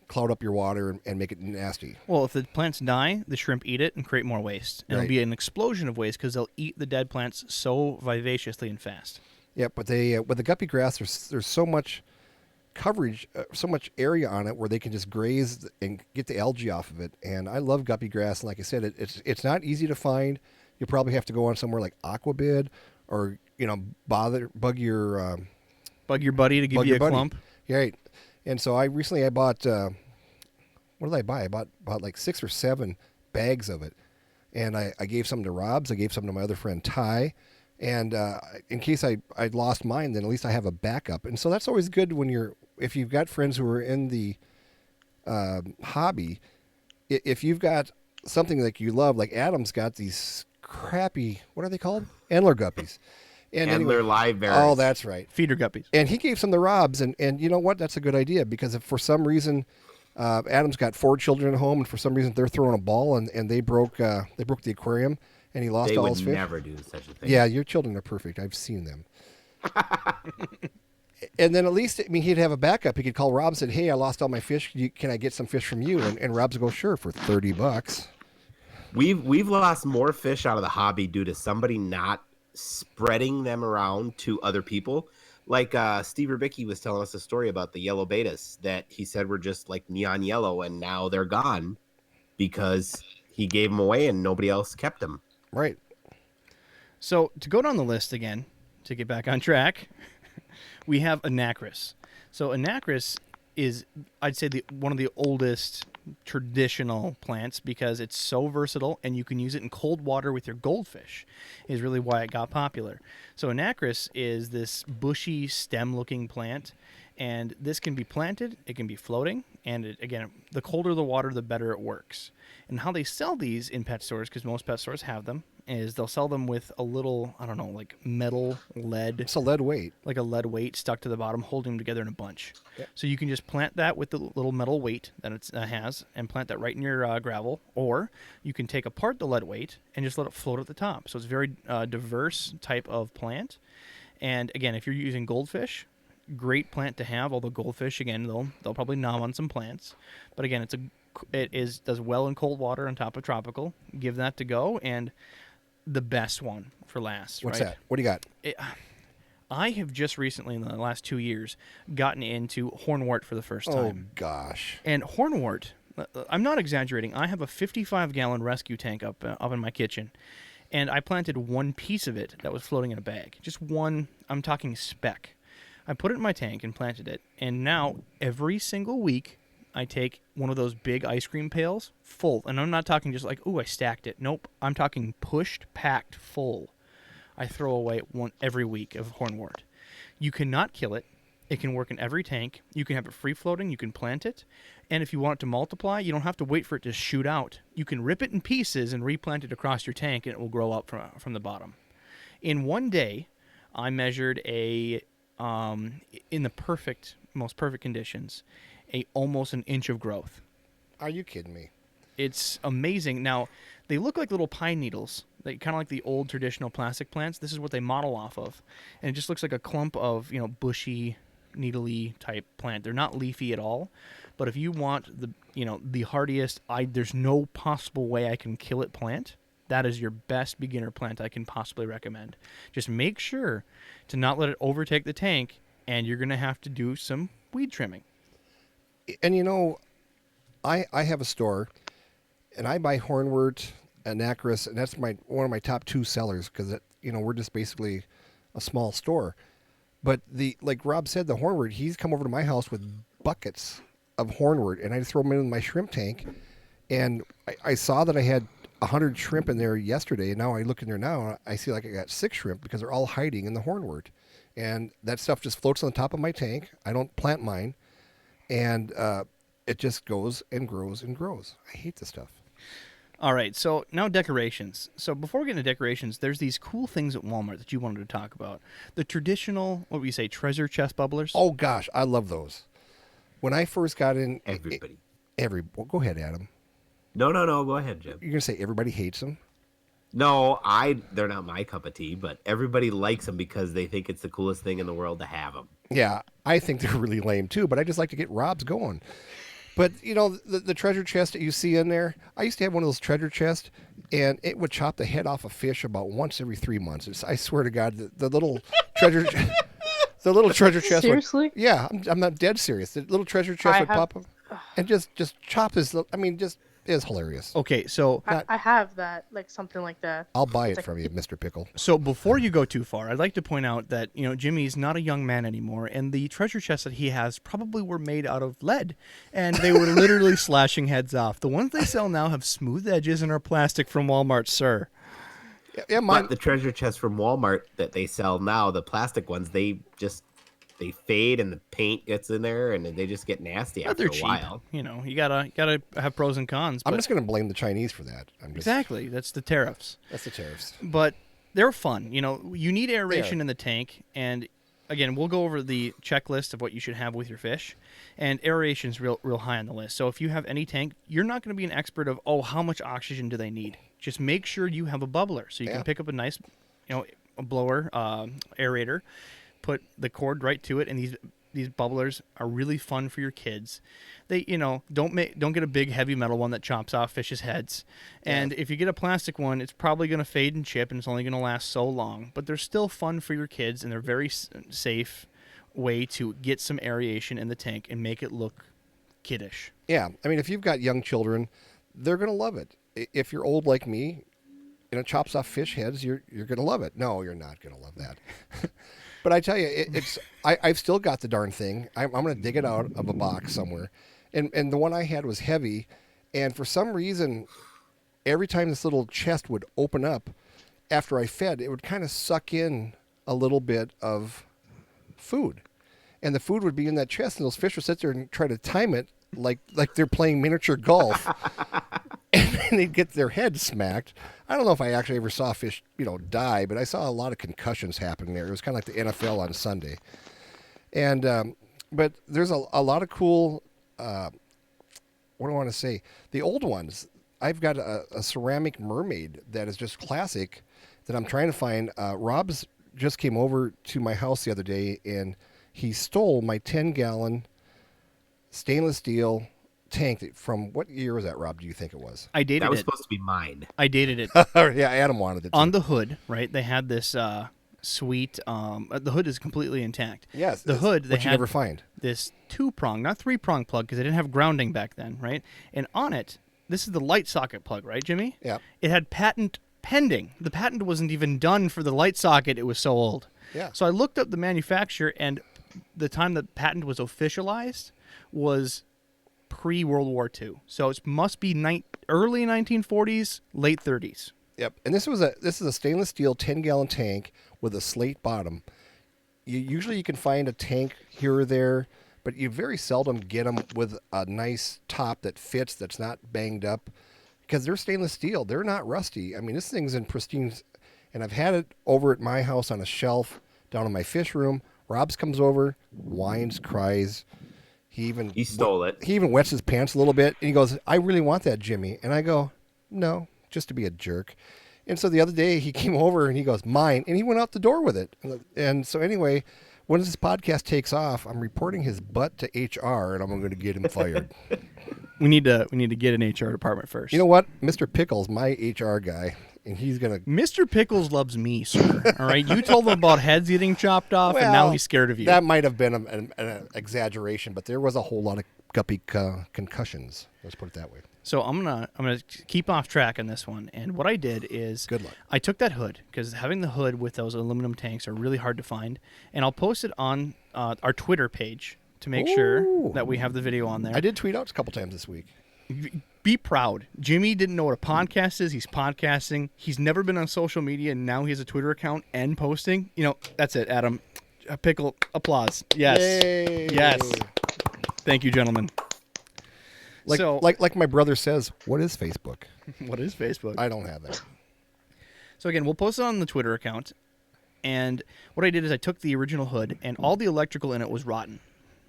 cloud up your water and make it nasty. Well, if the plants die, the shrimp eat it and create more waste. And Right. It'll be an explosion of waste because they'll eat the dead plants so vivaciously and fast. Yeah, but they with the guppy grass, there's so much coverage, so much area on it where they can just graze and get the algae off of it. And I love guppy grass. And like I said, it's not easy to find. You probably have to go on somewhere like Aquabid, or bug your Buddy to give bug you your a buddy. clump. Yeah, right. And so I recently bought what did I buy? I bought like 6 or 7 bags of it, and I gave some to Rob's. I gave some to my other friend Ty. And in case I lost mine, then at least I have a backup. And so that's always good if you've got friends who are in the hobby. If you've got something like you love, like Adam's got these crappy, what are they called? Antler guppies. And Antler live berries. Oh, that's right. Feeder guppies. And he gave some to Rob's, and you know what? That's a good idea, because if for some reason Adam's got 4 children at home, and for some reason they're throwing a ball and they broke the aquarium, and he lost They all would his fish. never do such a thing. Yeah, your children are perfect. I've seen them. And then at least, he'd have a backup. He could call Rob and say, "Hey, I lost all my fish. Can I get some fish from you?" And Rob's go, "Sure," for $30. We've lost more fish out of the hobby due to somebody not spreading them around to other people. Like Steve Rubicki was telling us a story about the yellow betas that he said were just like neon yellow, and now they're gone because he gave them away and nobody else kept them. Right. So to go down the list again, to get back on track, we have Anacris. So Anacris is, I'd say, one of the oldest traditional plants because it's so versatile and you can use it in cold water with your goldfish is really why it got popular. So Anacris is this bushy stem looking plant, And this can be planted, it can be floating, and again, the colder the water, the better it works. And how they sell these in pet stores, because most pet stores have them, is they'll sell them with a little, I don't know, like metal lead, It's a lead weight. like a lead weight stuck to the bottom, holding them together in a bunch. Yep. So you can just plant that with the little metal weight that it has, and plant that right in your gravel, or you can take apart the lead weight and just let it float at the top. So it's a very diverse type of plant. And again, if you're using goldfish, great plant to have. Although goldfish, again, they'll probably nom on some plants, but again, does well in cold water on top of tropical. Give that to go, and the best one for last. What's right? that? What do you got? I have just recently, in the last 2 years, gotten into hornwort for the first Oh time. gosh. And hornwort, I'm not exaggerating. I have a 55-gallon rescue tank up in my kitchen, and I planted one piece of it that was floating in a bag. Just one. I'm talking speck. I put it in my tank and planted it, and now every single week I take one of those big ice cream pails full, and I'm not talking just like, ooh, I stacked it. Nope, I'm talking pushed, packed, full. I throw away one every week of hornwort. You cannot kill it. It can work in every tank. You can have it free floating. You can plant it, and if you want it to multiply, you don't have to wait for it to shoot out. You can rip it in pieces and replant it across your tank, and it will grow up from the bottom. In one day, I measured in the most perfect conditions, almost an inch of growth. Are you kidding me? It's amazing. Now, they look like little pine needles. They kind of like the old traditional plastic plants. This is what they model off of, and it just looks like a clump of bushy, needly type plant. They're not leafy at all. But if you want the hardiest, there's no possible way I can kill it plant. That is your best beginner plant I can possibly recommend. Just make sure to not let it overtake the tank, and you're going to have to do some weed trimming. And I have a store, and I buy hornwort, anacris, and that's one of my top 2 sellers because we're just basically a small store. But like Rob said, the hornwort, he's come over to my house with buckets of hornwort, and I throw them in my shrimp tank. And I saw that I had 100 shrimp in there yesterday, and now I look in there now, and I see like I got 6 shrimp because they're all hiding in the hornwort. And that stuff just floats on the top of my tank. I don't plant mine, and it just goes and grows and grows. I hate this stuff. All right, so now decorations. So before we get into decorations, there's these cool things at Walmart that you wanted to talk about. The traditional, what would you say, treasure chest bubblers? Oh gosh, I love those. When I first got in, Everybody. well, go ahead, Adam. No. Go ahead, Jim. You're gonna say everybody hates them? No, they're not my cup of tea, but everybody likes them because they think it's the coolest thing in the world to have them. Yeah, I think they're really lame too, but I just like to get Rob's going. But the treasure chest that you see in there, I used to have one of those treasure chests, and it would chop the head off a fish about once every 3 months. I swear to God, the little treasure, the little treasure chest. Seriously? Yeah, I'm not dead serious. The little treasure chest would pop up and just chop his. Is hilarious. Okay, so I have that, like something like that. I'll buy it from you, Mr. Pickle. So before you go too far, I'd like to point out that, Jimmy's not a young man anymore, and the treasure chests that he has probably were made out of lead, and they were literally slashing heads off. The ones they sell now have smooth edges and are plastic from Walmart, sir. Yeah, mine. But the treasure chests from Walmart that they sell now, the plastic ones, they fade and the paint gets in there and they just get nasty But after they're a cheap. while. You gotta have pros and cons. I'm but- just going to blame the Chinese for that. Exactly. That's the tariffs. That's the tariffs. But they're fun. You need aeration in the tank, and again, we'll go over the checklist of what you should have with your fish, and aeration's real high on the list. So if you have any tank, you're not going to be an expert of how much oxygen do they need. Just make sure you have a bubbler, so you can pick up a nice, a blower, aerator, put the cord right to it, and these bubblers are really fun for your kids. They, don't get a big heavy metal one that chops off fish's heads. And if you get a plastic one, it's probably going to fade and chip, and it's only going to last so long. But they're still fun for your kids, and they're very safe way to get some aeration in the tank and make it look kiddish. Yeah, if you've got young children, they're going to love it. If you're old like me, chops off fish heads, you're going to love it. No, you're not going to love that. But I tell you, I've still got the darn thing. I'm going to dig it out of a box somewhere. And the one I had was heavy. And for some reason, every time this little chest would open up after I fed, it would kind of suck in a little bit of food. and the food would be in that chest, and those fish would sit there and try to time it like they're playing miniature golf. And then they'd get their head smacked. I don't know if I actually ever saw a fish, die, but I saw a lot of concussions happening there. It was kind of like the NFL on Sunday. And but there's a lot of cool. What do I want to say? The old ones. I've got a ceramic mermaid that is just classic that I'm trying to find. Rob's just came over to my house the other day, and he stole my 10-gallon stainless steel tank from what year was that, Rob? Do you think it was? I dated That was it. supposed to be mine. I dated it. Yeah, Adam wanted it. On the hood, right? They had this sweet. The hood is completely intact. Yes, the it's hood. They what you had never find. this 2-prong, not 3-prong plug, because they didn't have grounding back then, right? And on it, this is the light socket plug, right, Jimmy? Yeah. It had patent pending. The patent wasn't even done for the light socket. It was so old. Yeah. So I looked up the manufacturer, and the time the patent was officialized was pre-World War II. So it must be early 1940s, late 30s. Yep. And this is a stainless steel 10-gallon tank with a slate bottom. Usually you can find a tank here or there, but you very seldom get them with a nice top that fits, that's not banged up, because they're stainless steel. They're not rusty. I mean, this thing's in pristine, and I've had it over at my house on a shelf down in my fish room. Rob's comes over, whines, cries. He stole it. He even wets his pants a little bit, and he goes, "I really want that, Jimmy." And I go, "No, just to be a jerk." And so the other day he came over and he goes, "Mine," and he went out the door with it. And so anyway, when this podcast takes off, I'm reporting his butt to HR, and I'm going to get him fired. We need to get an HR department first. You know what? Mr. Pickles, my HR guy, and he's going to... Mr. Pickles loves me, sir. All right, you told him about heads getting chopped off, and now he's scared of you. That might have been an exaggeration, but there was a whole lot of guppy concussions. Let's put it that way. So I'm gonna keep off track on this one. And what I did is, Good luck. I took that hood, because having the hood with those aluminum tanks are really hard to find, and I'll post it on our Twitter page to make sure that we have the video on there. I did tweet out a couple times this week. Be proud. Jimmy didn't know what a podcast is. He's podcasting. He's never been on social media, and now he has a Twitter account and posting. That's it, Adam. Pickle, applause. Yes. Yay. Yes. Thank you, gentlemen. Like my brother says, what is Facebook? What is Facebook? I don't have that. So again, we'll post it on the Twitter account. And what I did is I took the original hood, and all the electrical in it was rotten.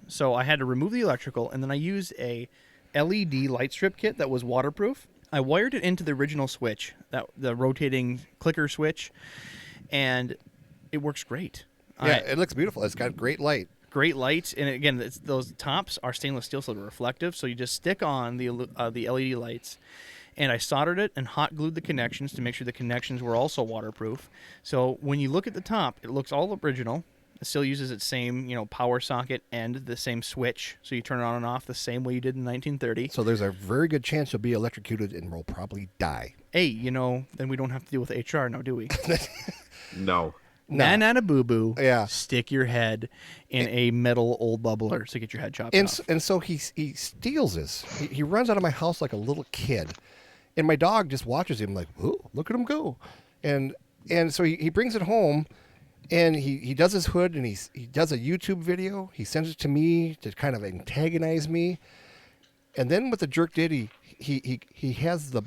So I had to remove the electrical, and then I used a LED light strip kit that was waterproof. I wired it into the original switch, the rotating clicker switch, and it works great. Yeah, it looks beautiful. It's got great light. Great light, and again, those tops are stainless steel, so they're reflective. So you just stick on the LED lights, and I soldered it and hot glued the connections to make sure the connections were also waterproof. So when you look at the top, it looks all original. It still uses its same power socket and the same switch, so you turn it on and off the same way you did in 1930. So there's a very good chance you'll be electrocuted and will probably die. Hey, then we don't have to deal with HR now, do we? No. Nana boo boo. Yeah. Stick your head in a metal old bubbler to get your head chopped off. And so he steals this. He runs out of my house like a little kid, and my dog just watches him like, "Oh, look at him go!" And so he brings it home, and he does his hood, and he does a YouTube video. He sends it to me to kind of antagonize me, and then what the jerk did, he has the,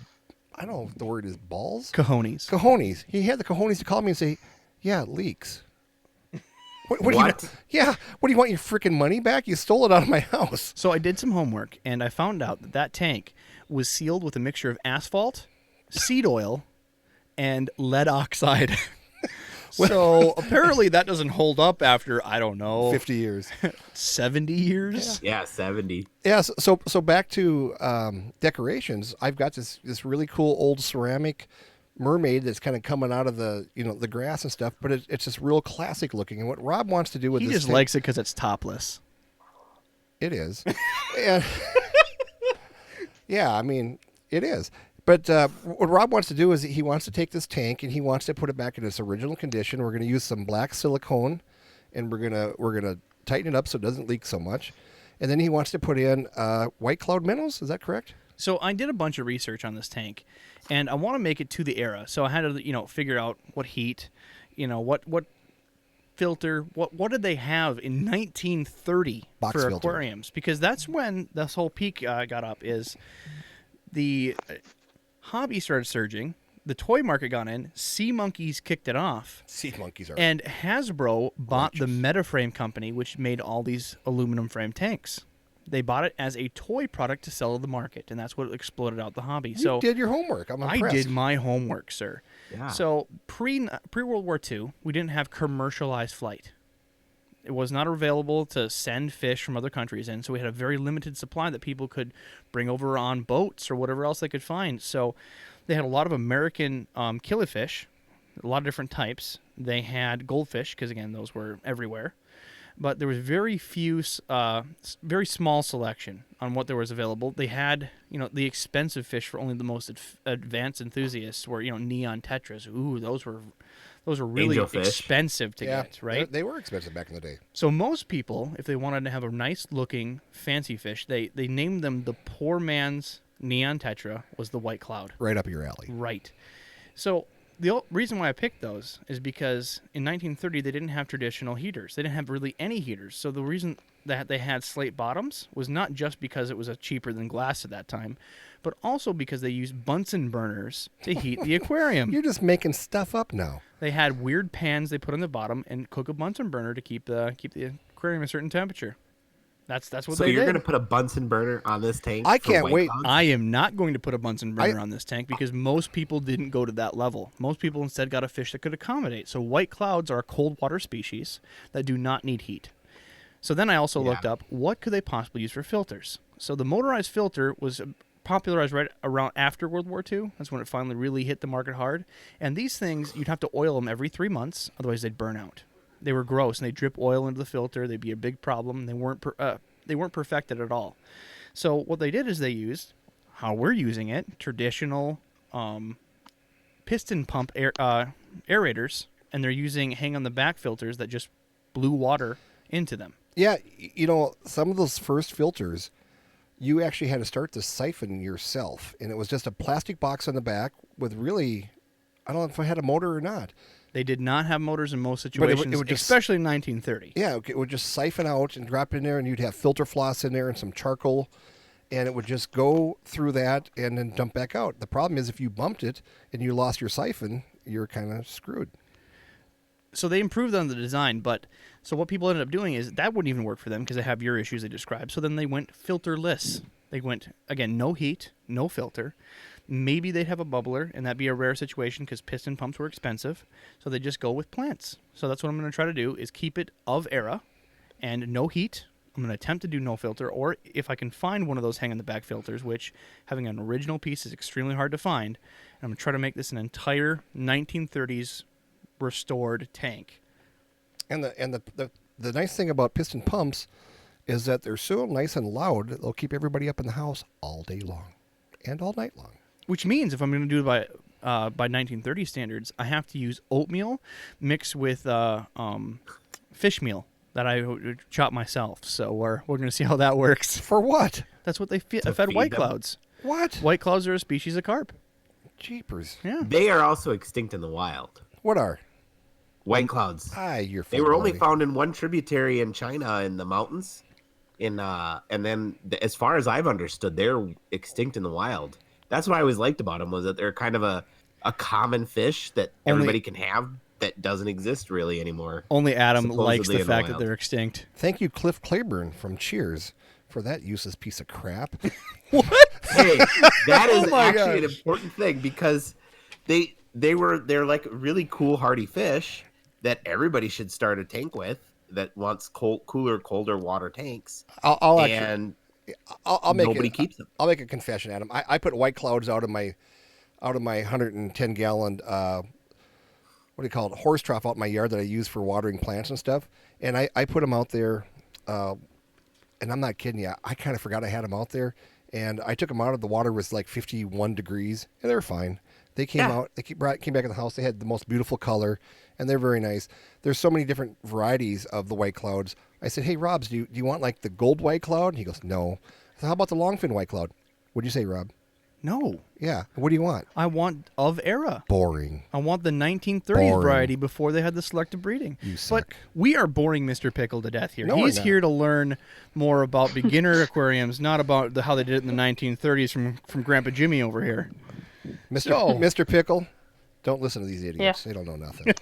I don't know if the word is balls, cojones. He had the cojones to call me and say, "Yeah, it leaks." What? What? What do you want, your freaking money back? You stole it out of my house. So I did some homework, and I found out that tank was sealed with a mixture of asphalt, seed oil, and lead oxide. So apparently that doesn't hold up after, I don't know, 50 years. 70 years? Yeah, 70. Yeah, so back to decorations. I've got this really cool old ceramic mermaid that's kind of coming out of the the grass and stuff, but it's just real classic looking. And what Rob wants to do with he this just likes it because it's topless. It is. And yeah, I mean, it is. But what Rob wants to do is he wants to take this tank and he wants to put it back in its original condition. We're going to use some black silicone, and we're gonna tighten it up so it doesn't leak so much. And then he wants to put in White Cloud minnows. Is that correct? So I did a bunch of research on this tank, and I want to make it to the era. So I had to figure out what heat, what filter. What did they have in 1930 Box for filter. aquariums? Because that's when this whole peak got up. Is the hobby started surging. The toy market got in. Sea Monkeys kicked it off. Sea monkeys are. And Hasbro bought the Righteous. Metaframe company, which made all these aluminum frame tanks. They bought it as a toy product to sell to the market, and that's what exploded out the hobby. You did your homework. I'm impressed. I did my homework, sir. Yeah. So pre World War II, we didn't have commercialized flight. It was not available to send fish from other countries in, so we had a very limited supply that people could bring over on boats or whatever else they could find. So they had a lot of American killifish, a lot of different types. They had goldfish, because again, those were everywhere. But there was very few, very small selection on what there was available. They had, the expensive fish for only the most advanced enthusiasts were, neon tetras. Ooh, those were really Angelfish. expensive to Yeah, get, right? They were expensive back in the day. So most people, if they wanted to have a nice-looking, fancy fish, they named them the poor man's neon tetra was the white cloud. Right up your alley. Right. So the reason why I picked those is because in 1930 they didn't have traditional heaters. They didn't have really any heaters. So the reason that they had slate bottoms was not just because it was cheaper than glass at that time, but also because they used Bunsen burners to heat the aquarium. You're just making stuff up now. They had weird pans they put on the bottom and cook a Bunsen burner to keep the aquarium a certain temperature. That's what So they you're did. going to put a Bunsen burner on this tank? I for can't White wait. Clouds? I am not going to put a Bunsen burner on this tank because most people didn't go to that level. Most people instead got a fish that could accommodate. So white clouds are a cold water species that do not need heat. So then I also looked up what could they possibly use for filters. So the motorized filter was popularized right around after World War II. That's when it finally really hit the market hard. And these things, you'd have to oil them every 3 months, otherwise they'd burn out. They were gross, and they drip oil into the filter. They'd be a big problem. They weren't perfected at all. So what they did is they used, how we're using it, traditional piston pump aerators, and they're using hang-on-the-back filters that just blew water into them. Yeah, some of those first filters, you actually had to start the siphon yourself, and it was just a plastic box on the back with really, I don't know if I had a motor or not. They did not have motors in most But situations, it would just- especially in 1930. Yeah, it would just siphon out and drop in there, and you'd have filter floss in there and some charcoal, and it would just go through that and then dump back out. The problem is if you bumped it and you lost your siphon, you're kind of screwed. So they improved on the design, but so what people ended up doing is that wouldn't even work for them because they have your issues they described. So then they went filterless. They went, again, no heat, no filter. Maybe they'd have a bubbler, and that'd be a rare situation because piston pumps were expensive. So they just go with plants. So that's what I'm going to try to do is keep it of era and no heat. I'm going to attempt to do no filter, or if I can find one of those hang-on-the-back filters, which having an original piece is extremely hard to find, I'm going to try to make this an entire 1930s restored tank. And the nice thing about piston pumps is that they're so nice and loud that they'll keep everybody up in the house all day long and all night long. Which means if I'm going to do it by 1930 standards, I have to use oatmeal mixed with fish meal that I would chop myself. So we're going to see how that works. For what? That's what they fed feed white them? clouds. What? White clouds are a species of carp. Jeepers. Yeah. They are also extinct in the wild. What are? White clouds. You're They were only funny. found in one tributary in China in the mountains. And then as far as I've understood, they're extinct in the wild. That's what I always liked about them was that they're kind of a common fish that everybody can have that doesn't exist really anymore. Only Adam likes Supposedly the in the fact that wild. they're extinct. Thank you, Cliff Claiborne from Cheers, for that useless piece of crap. Hey, that is Oh my actually an gosh. important thing because they're like really cool hardy fish that everybody should start a tank with that wants cooler, colder water tanks. I'll actually, And I'll make nobody it, keeps them. I'll make a confession, Adam. I put white clouds out of my 110 gallon what do you call it, horse trough out in my yard that I use for watering plants and stuff. And I put them out there, and I'm not kidding you. I kind of forgot I had them out there, and I took them out. The water was like 51 degrees, and they were fine. They came out. They came back in the house. They had the most beautiful color, and they're very nice. There's so many different varieties of the white clouds. I said, "Hey, Robs, do you want like the gold white cloud?" And he goes, "No." I said, "How about the longfin white cloud?" What'd you say, Rob? No. Yeah. What do you want? I want of era. Boring. I want the 1930s Boring. variety before they had the selective breeding. You But suck. we are boring Mr. Pickle to death here. No, we're He's not. here to learn more about beginner aquariums, not about how they did it in the 1930s from Grandpa Jimmy over here. Mr. Pickle, don't listen to these idiots. Yeah. They don't know nothing.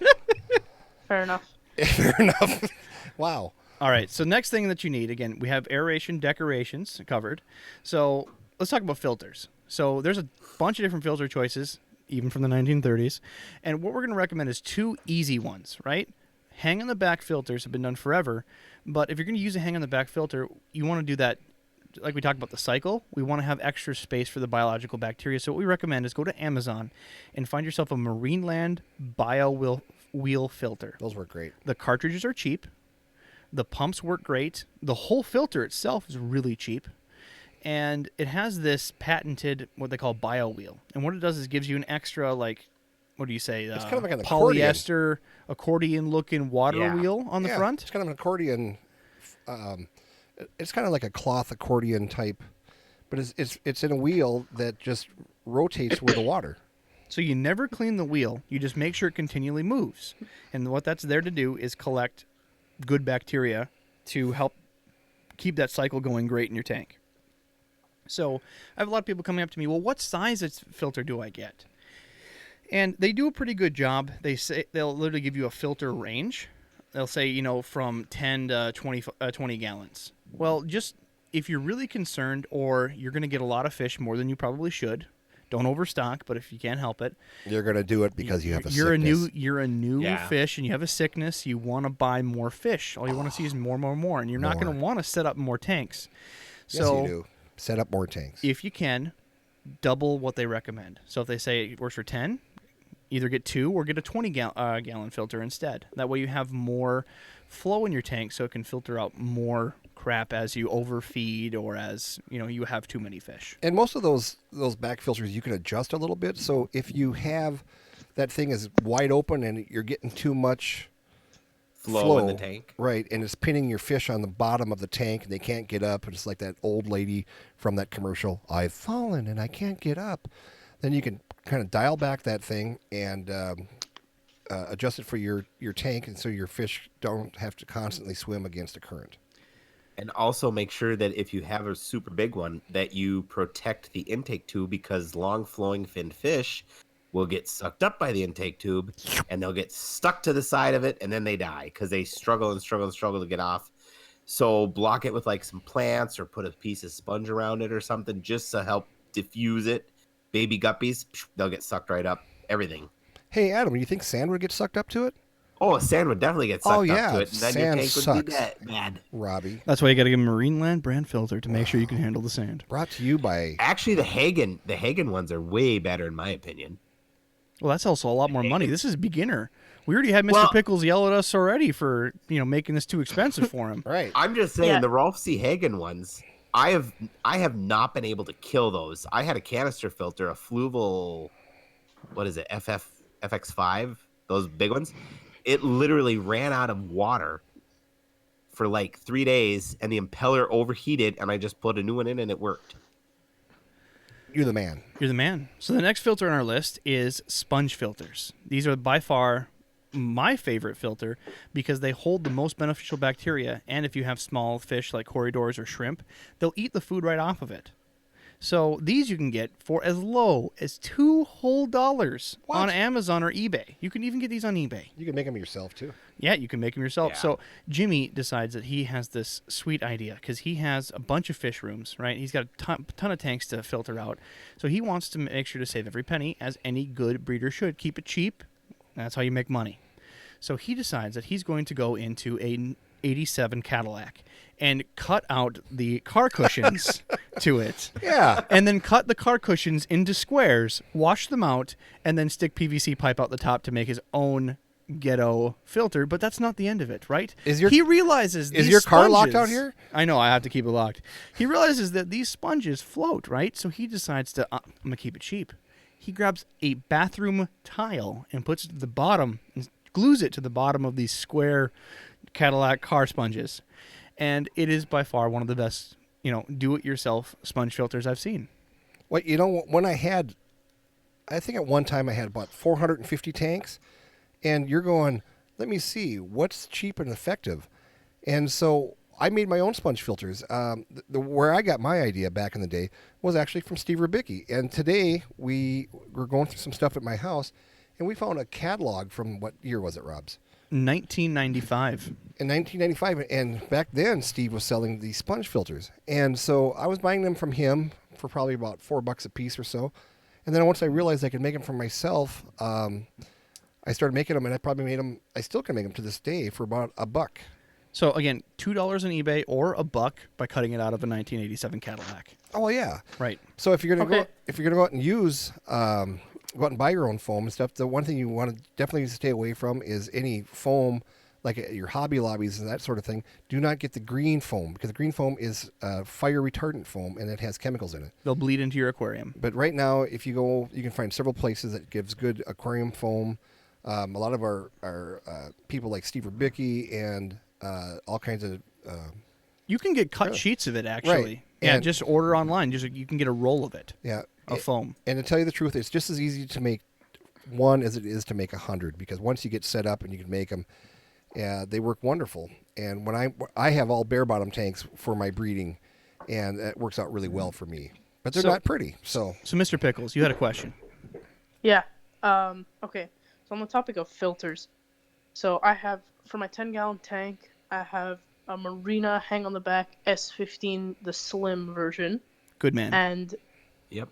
Fair enough. Fair enough. Wow. All right, so next thing that you need, again, we have aeration decorations covered. So let's talk about filters. So there's a bunch of different filter choices, even from the 1930s. And what we're going to recommend is 2 easy ones, right? Hang on the back filters have been done forever. But if you're going to use a hang on the back filter, you want to do that, like we talked about the cycle. We want to have extra space for the biological bacteria. So what we recommend is go to Amazon and find yourself a Marineland Bio Wheel filter. Those work great. The cartridges are cheap. The pumps work great. The whole filter itself is really cheap. And it has this patented, what they call bio wheel. And what it does is gives you an extra, like, what do you say? It's kind of like an accordion. Polyester, accordion-looking water Yeah. wheel on the Yeah, front. It's kind of an accordion. It's kind of like a cloth accordion type, but it's in a wheel that just rotates with the water. So you never clean the wheel. You just make sure it continually moves. And what that's there to do is collect good bacteria to help keep that cycle going great in your tank. So I have a lot of people coming up to me, well, what size filter do I get? And they do a pretty good job. They'll literally give you a filter range. They'll say, from 10 to 20 gallons. Well, just if you're really concerned or you're going to get a lot of fish, more than you probably should, don't overstock, but if you can't help it, You're going to do it because you have a you're sickness. you're a new Yeah. fish and you have a sickness, you want to buy more fish. All you want to see is more, and you're not going to want to set up more tanks. Yes, So you do. Set up more tanks. if you can, double what they recommend. So if they say it works for 10, either get 2 or get a 20-gallon filter instead. That way you have more flow in your tank so it can filter out more crap as you overfeed or as, you have too many fish. And most of those back filters you can adjust a little bit. So if you have that thing is wide open and you're getting too much Flow in the tank. right, and it's pinning your fish on the bottom of the tank and they can't get up, and it's like that old lady from that commercial, I've fallen and I can't get up, then you can kind of dial back that thing and adjust it for your tank, and so your fish don't have to constantly swim against a current. And also make sure that if you have a super big one, that you protect the intake tube, because long flowing finned fish will get sucked up by the intake tube and they'll get stuck to the side of it and then they die because they struggle to get off. So block it with like some plants or put a piece of sponge around it or something just to help diffuse it. Baby guppies, they'll get sucked right up. Everything. Hey, Adam, do you think sand would get sucked up to it? Oh, sand would definitely get sucked yeah, up to it. And then sand your tank would be sucks. bad. Robbie. That's why you got to get a Marineland brand filter to make sure you can handle the sand. Brought to you by... Actually, the Hagen ones are way better in my opinion. Well, that's also a lot more money. This is beginner. We already had Mr. Well- Pickles yell at us already for, making this too expensive for him. Right. I'm just saying Yeah. the Rolf C. Hagen ones. I have not been able to kill those. I had a canister filter, a Fluval, what is it, FX5, those big ones. It literally ran out of water for like 3 days, and the impeller overheated, and I just put a new one in, and it worked. You're the man. You're the man. So the next filter on our list is sponge filters. These are by far my favorite filter because they hold the most beneficial bacteria, and if you have small fish like corridors or shrimp, they'll eat the food right off of it. So these you can get for as low as $2 whole What? on Amazon or eBay. You can even get these on eBay. You can make them yourself, too. Yeah, you can make them yourself. Yeah. So Jimmy decides that he has this sweet idea because he has a bunch of fish rooms, right? He's got a ton of tanks to filter out. So he wants to make sure to save every penny, as any good breeder should. Keep it cheap. That's how you make money. So he decides that he's going to go into a 87 Cadillac and cut out the car cushions to it. Yeah. And then cut the car cushions into squares, wash them out, and then stick PVC pipe out the top to make his own ghetto filter. But that's not the end of it, right? He realizes Is these your car locked sponges- out here? I know, I have to keep it locked. He realizes that these sponges float, right? So he decides to, I'm going to keep it cheap. He grabs a bathroom tile and puts it to the bottom and glues it to the bottom of these square Cadillac car sponges. And it is by far one of the best, do-it-yourself sponge filters I've seen. Well, when I think at one time I had about 450 tanks, and you're going, let me see, what's cheap and effective? And so I made my own sponge filters. Where I got my idea back in the day was actually from Steve Rubicki. And today we were going through some stuff at my house, and we found a catalog from, what year was it, Robs? 1995. In 1995, and back then Steve was selling these sponge filters, and so I was buying them from him for probably about $4 a piece or so. And then once I realized I could make them for myself, I started making them, and I probably made them. I still can make them to this day for about $1. So again, $2 on eBay or $1 by cutting it out of a 1987 Cadillac. Oh yeah, Right. So if you're gonna Okay. go out and use, go out and buy your own foam and stuff, the one thing you want to definitely stay away from is any foam like at your Hobby Lobbies and that sort of thing. Do not get the green foam, because the green foam is fire retardant foam and it has chemicals in it. They'll bleed into your aquarium. But right now, if you go, you can find several places that gives good aquarium foam. A lot of our people like Steve Rubicki and all kinds of You can get cut Really? sheets of it, actually. Right. Yeah, And- just order online. Just you can get a roll of it, yeah of foam. And to tell you the truth, it's just as easy to make one as it is to make 100, because once you get set up and you can make them, they work wonderful. And when I have all bare bottom tanks for my breeding, and that works out really well for me. But they're So- not pretty, so So, Mr. Pickles, you had a question. Yeah. Okay. So on the topic of filters, so I have for my 10-gallon tank, I have a Marina hang on the back S15, the slim version, Good man. and Yep.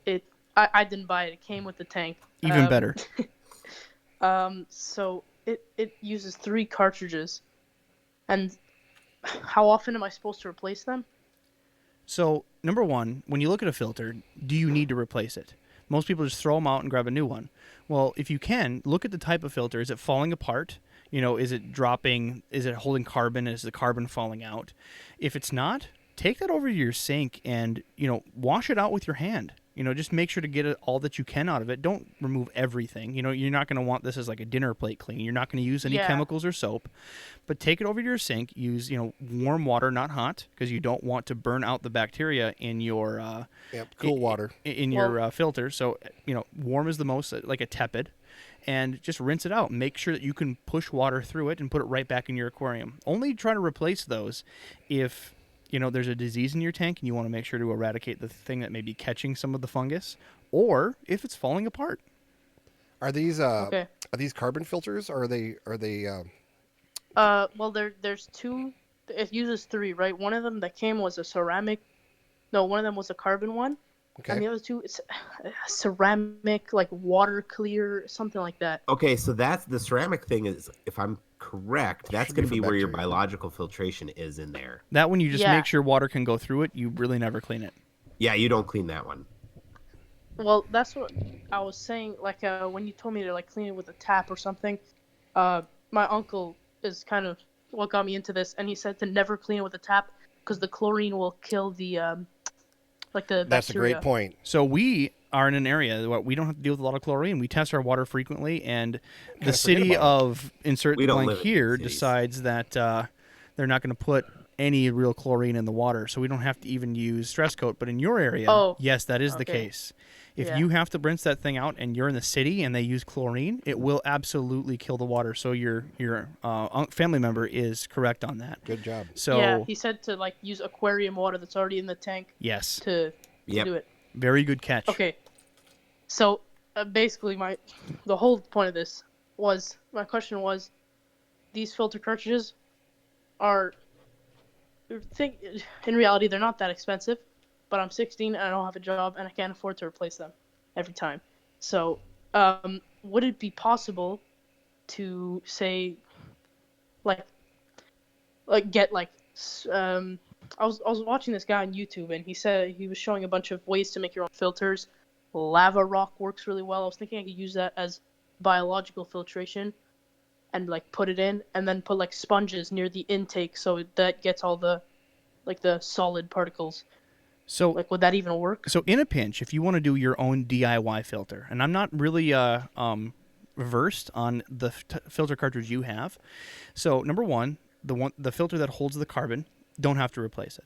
I didn't buy it. It came with the tank. Even better. So it uses 3 cartridges, and how often am I supposed to replace them? So, number one, when you look at a filter, do you need to replace it? Most people just throw them out and grab a new one. Well, if you can, look at the type of filter. Is it falling apart? Is it dropping? Is it holding carbon? Is the carbon falling out? If it's not, take that over to your sink and, wash it out with your hand. Just make sure to get all that you can out of it. Don't remove everything. You're not going to want this as like a dinner plate clean. You're not going to use any Yeah. chemicals or soap. But take it over to your sink. Use, warm water, not hot, because you don't want to burn out the bacteria in your cool water. in your filter. So, warm is the most, like a tepid. And just rinse it out. Make sure that you can push water through it and put it right back in your aquarium. Only try to replace those if there's a disease in your tank and you want to make sure to eradicate the thing that may be catching some of the fungus, or if it's falling apart. Are these Okay. are these carbon filters, or are they Well, there's 2. It uses 3, right? One of them that came was a ceramic. No, one of them was a carbon one, and the okay? other 2 it's ceramic, like water clear, something like that. Okay, so that's the ceramic thing is, if I'm correct, that's Should be going to for be where your bacteria. biological filtration is in there. That one, you just Yeah. make sure water can go through it. You really never clean it. Yeah, you don't clean that one. Well, that's what I was saying. Like when you told me to like clean it with a tap or something, my uncle is kind of what got me into this, and he said to never clean it with a tap because the chlorine will kill the like the That's a bacteria. great point. So we are in an area where we don't have to deal with a lot of chlorine. We test our water frequently, and the city about of insert We the don't blank live in here cities. decides that they're not going to put any real chlorine in the water, so we don't have to even use stress coat. But in your area, Oh, yes, that is the okay. case. If Yeah. you have to rinse that thing out and you're in the city and they use chlorine, it will absolutely kill the water. So your family member is correct on that. Good job. So Yeah, he said to like use aquarium water that's already in the tank yes, to Yep. do it. very good catch. Okay, so basically the whole point of this was my question was, these filter cartridges are in reality they're not that expensive, but I'm 16 and I don't have a job and I can't afford to replace them every time. So would it be possible to say like get like I was watching this guy on YouTube, and he said he was showing a bunch of ways to make your own filters. Lava rock works really well. I was thinking I could use that as biological filtration, and like put it in, and then put like sponges near the intake so that gets all the solid particles. So Like, would that even work? So in a pinch, if you want to do your own DIY filter, and I'm not really versed on the filter cartridge you have. So number one, the filter that holds the carbon, don't have to replace it.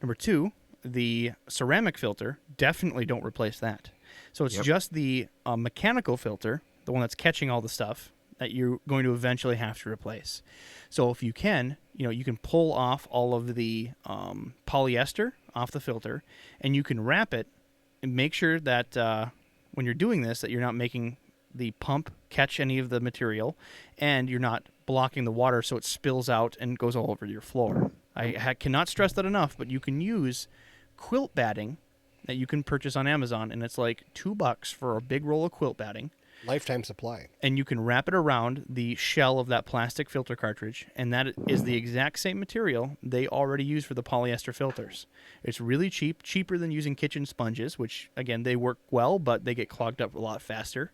Number two, the ceramic filter, definitely don't replace that. So it's Yep. just the mechanical filter, the one that's catching all the stuff, that you're going to eventually have to replace. So if you can, you can pull off all of the polyester off the filter, and you can wrap it and make sure that when you're doing this, that you're not making the pump catch any of the material, and you're not blocking the water so it spills out and goes all over your floor. I cannot stress that enough, but you can use quilt batting that you can purchase on Amazon, and it's like $2 for a big roll of quilt batting. Lifetime supply. And you can wrap it around the shell of that plastic filter cartridge, and that is the exact same material they already use for the polyester filters. It's really cheap, cheaper than using kitchen sponges, which, again, they work well, but they get clogged up a lot faster.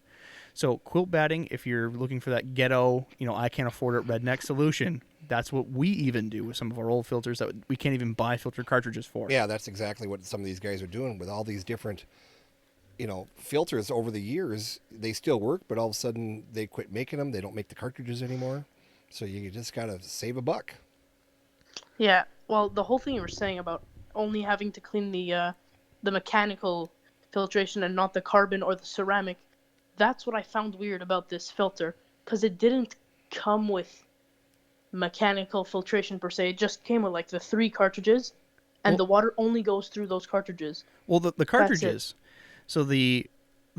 So quilt batting, if you're looking for that ghetto, I can't afford it redneck solution, that's what we even do with some of our old filters that we can't even buy filter cartridges for. Yeah, that's exactly what some of these guys are doing with all these different, filters over the years. They still work, but all of a sudden they quit making them. They don't make the cartridges anymore. So you just got to save a buck. Yeah, well, the whole thing you were saying about only having to clean the mechanical filtration and not the carbon or the ceramic, that's what I found weird about this filter, because it didn't come with mechanical filtration per se. It just came with like the 3 cartridges, and Well- the water only goes through those cartridges. Well, the cartridges, so the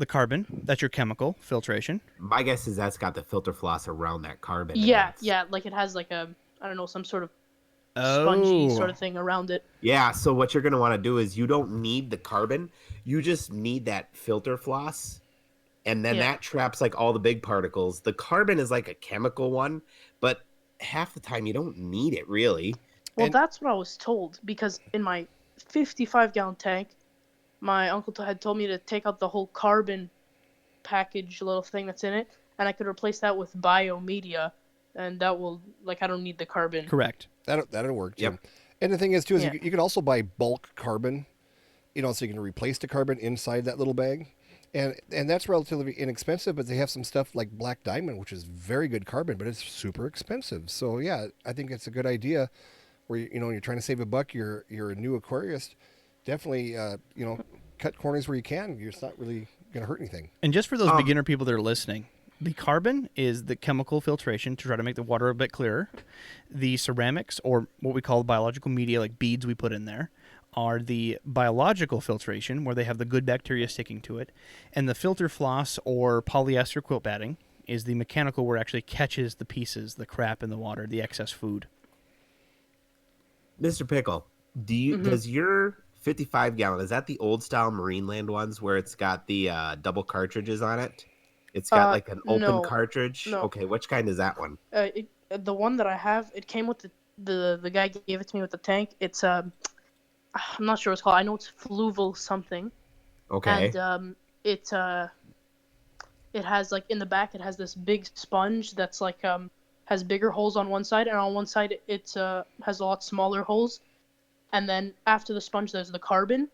carbon, that's your chemical filtration. My guess is that's got the filter floss around that carbon. and Yeah, that's- yeah, like it has like a, I don't know, some sort of spongy sort of thing around it. Yeah, so what you're going to want to do is you don't need the carbon. You just need that filter floss. And then Yeah. that traps like all the big particles. The carbon is like a chemical one, but half the time you don't need it really. Well, And- that's what I was told, because in my 55-gallon tank, my uncle had told me to take out the whole carbon package little thing that's in it, and I could replace that with biomedia, and that will, like, I don't need the carbon. Correct. That'll work too. Yep. And the thing is too is Yeah. you can also buy bulk carbon, so you can replace the carbon inside that little bag, and that's relatively inexpensive. But they have some stuff like Black Diamond, which is very good carbon, but it's super expensive. So yeah, I think it's a good idea. Where you're trying to save a buck, you're a new aquarist, definitely cut corners where you can. It's not really going to hurt anything. And just for those beginner people that are listening, the carbon is the chemical filtration to try to make the water a bit clearer. The ceramics, or what we call biological media, like beads we put in there, are the biological filtration, where they have the good bacteria sticking to it. And the filter floss, or polyester quilt batting, is the mechanical, where it actually catches the pieces, the crap in the water, the excess food. Mr. Pickle, does your 55-gallon, is that the old style Marineland ones where it's got the double cartridges on it? It's got like an open no. cartridge? No. Okay, which kind is that one? The one that I have, it came with the guy gave it to me with the tank. It's I'm not sure what it's called. I know it's Fluval something. Okay. And it has, like, in the back, it has this big sponge that's like has bigger holes on one side, and on one side it has a lot smaller holes. And then after the sponge, there's the carbon.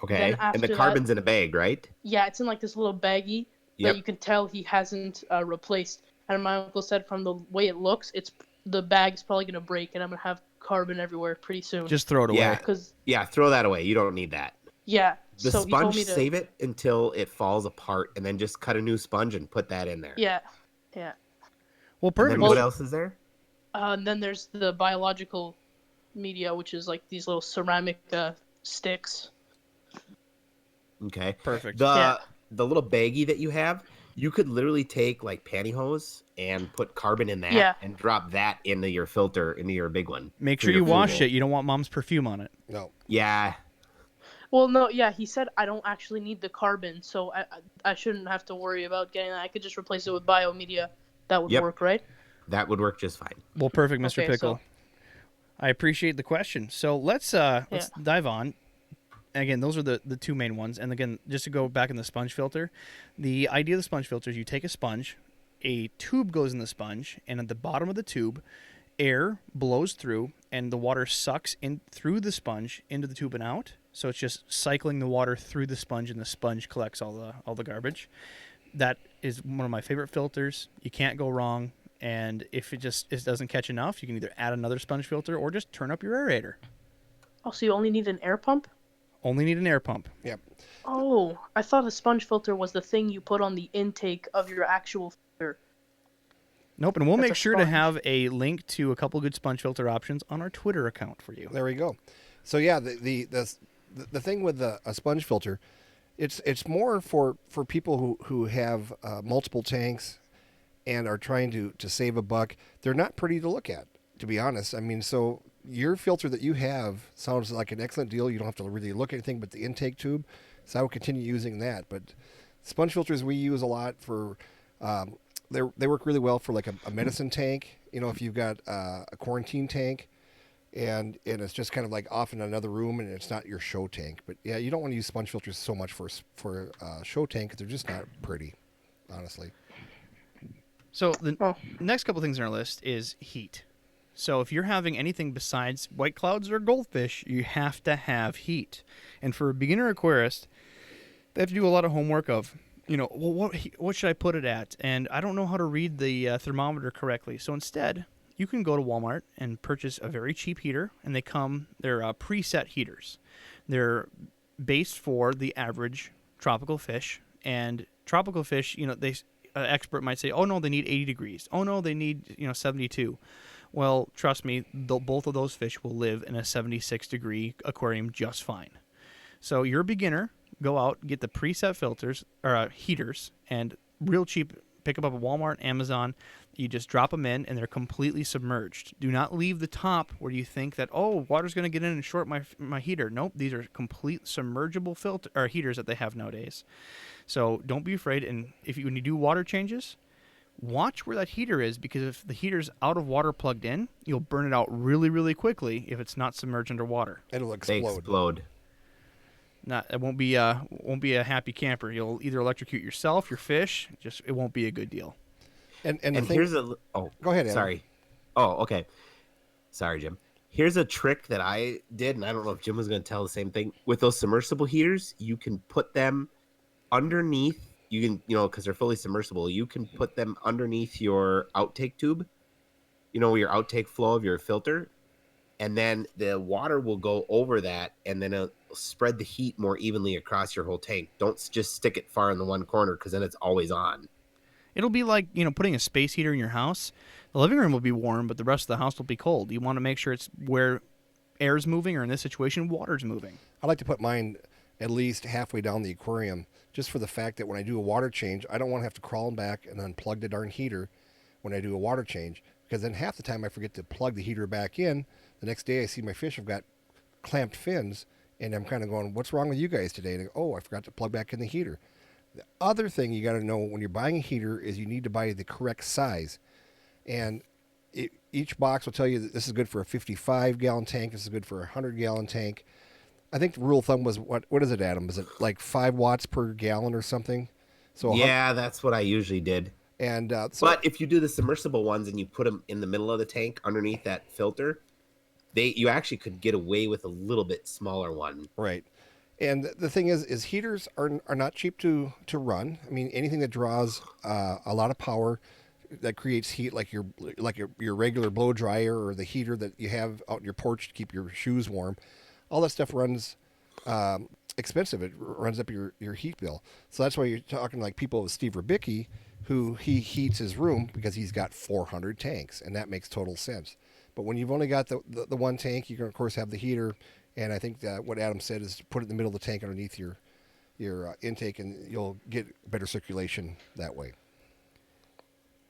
Okay. then And after the that- carbon's in a bag, right? Yeah, it's in like this little baggie Yep. that you can tell he hasn't replaced. And my uncle said from the way it looks, the bag's probably gonna break, and I'm gonna have carbon everywhere pretty soon. Just throw it away. Yeah. Because Yeah, throw that away. You don't need that. yeah, The so he told sponge, me to save it until it falls apart, and then just cut a new sponge and put that in there. yeah. Well, And perfect. then Well- what else is there? And then there's the biological media, which is like these little ceramic sticks. Okay. Perfect. The little baggie that you have, you could literally take like pantyhose and put carbon in that Yeah. and drop that into your filter, into your big one. Make for sure your you wash Fluval. it. You don't want mom's perfume on it. No. Yeah. Well, no, yeah, he said I don't actually need the carbon, so I shouldn't have to worry about getting that. I could just replace it with biomedia. That would Yep. work, right? That would work just fine. Well, perfect, Mr. Okay, Pickle. so- I appreciate the question. So let's dive on. Again, those are the two main ones. And again, just to go back in the sponge filter, the idea of the sponge filter is you take a sponge, a tube goes in the sponge, and at the bottom of the tube, air blows through, and the water sucks in through the sponge into the tube and out. So it's just cycling the water through the sponge, and the sponge collects all the garbage. That is one of my favorite filters. You can't go wrong. And if it doesn't catch enough, you can either add another sponge filter or just turn up your aerator. Oh, so you only need an air pump? Only need an air pump. Yep. Oh, I thought a sponge filter was the thing you put on the intake of your actual filter. Nope, and we'll That's make a sure to sponge. have a link to a couple good sponge filter options on our Twitter account for you. There we go. So yeah, the thing with a sponge filter, it's more for people who have multiple tanks and are trying to save a buck. They're not pretty to look at, to be honest. I mean, so your filter that you have sounds like an excellent deal. You don't have to really look at anything but the intake tube. So I would continue using that. But sponge filters we use a lot for. They work really well for like a medicine tank. You know, if you've got a quarantine tank, and it's just kind of like off in another room, and it's not your show tank. But yeah, you don't want to use sponge filters so much for a show tank because they're just not pretty, honestly. So the Oh. next couple things on our list is heat. So if you're having anything besides white clouds or goldfish, you have to have heat. And for a beginner aquarist, they have to do a lot of homework of, well, what should I put it at? And I don't know how to read the thermometer correctly. So instead, you can go to Walmart and purchase a very cheap heater, and they're preset heaters. They're based for the average tropical fish, and tropical fish, they an expert might say, oh no, they need 80 degrees. Oh no, they need 72. Well, trust me, both of those fish will live in a 76 degree aquarium just fine. So you're a beginner, go out, get the preset filters or heaters, and real cheap. Pick them up at Walmart, Amazon. You just drop them in, and they're completely submerged. Do not leave the top where you think that, oh, water's going to get in and short my heater. Nope, these are complete submergible heaters that they have nowadays. So don't be afraid. And when you do water changes, watch where that heater is, because if the heater's out of water plugged in, you'll burn it out really, really quickly if it's not submerged underwater. It'll They explode. explode. It won't be a happy camper. You'll either electrocute yourself, your fish. It won't be a good deal. And the And thing, here's go ahead, Adam. sorry. Oh, okay. Sorry, Jim. Here's a trick that I did, and I don't know if Jim was going to tell the same thing. With those submersible heaters, you can put them underneath. You can, because they're fully submersible, you can put them underneath your outtake tube. Your outtake flow of your filter, and then the water will go over that, and then it'll spread the heat more evenly across your whole tank. Don't just stick it far in the one corner, because then it's always on. It'll be like, putting a space heater in your house. The living room will be warm, but the rest of the house will be cold. You want to make sure it's where air's moving, or in this situation, water's moving. I like to put mine at least halfway down the aquarium, just for the fact that when I do a water change, I don't want to have to crawl back and unplug the darn heater when I do a water change, because then half the time I forget to plug the heater back in. The next day I see my fish have got clamped fins, and I'm kind of going, what's wrong with you guys today? And I go, oh, I forgot to plug back in the heater. The other thing you got to know when you're buying a heater is you need to buy the correct size. And each box will tell you that this is good for a 55-gallon tank, this is good for a 100-gallon tank. I think the rule of thumb was, what is it, Adam? Is it like 5 watts per gallon or something? So Yeah, that's what I usually did. And But if you do the submersible ones and you put them in the middle of the tank underneath that filter, you actually could get away with a little bit smaller one. right. And the thing is heaters are not cheap to run. I mean, anything that draws a lot of power, that creates heat, like your regular blow dryer or the heater that you have out in your porch to keep your shoes warm, all that stuff runs expensive. It runs up your heat bill. So that's why you're talking like people with Steve Rubicki, who he heats his room because he's got 400 tanks, and that makes total sense. But when you've only got the one tank, you can of course have the heater. And I think that what Adam said is put it in the middle of the tank underneath your intake, and you'll get better circulation that way.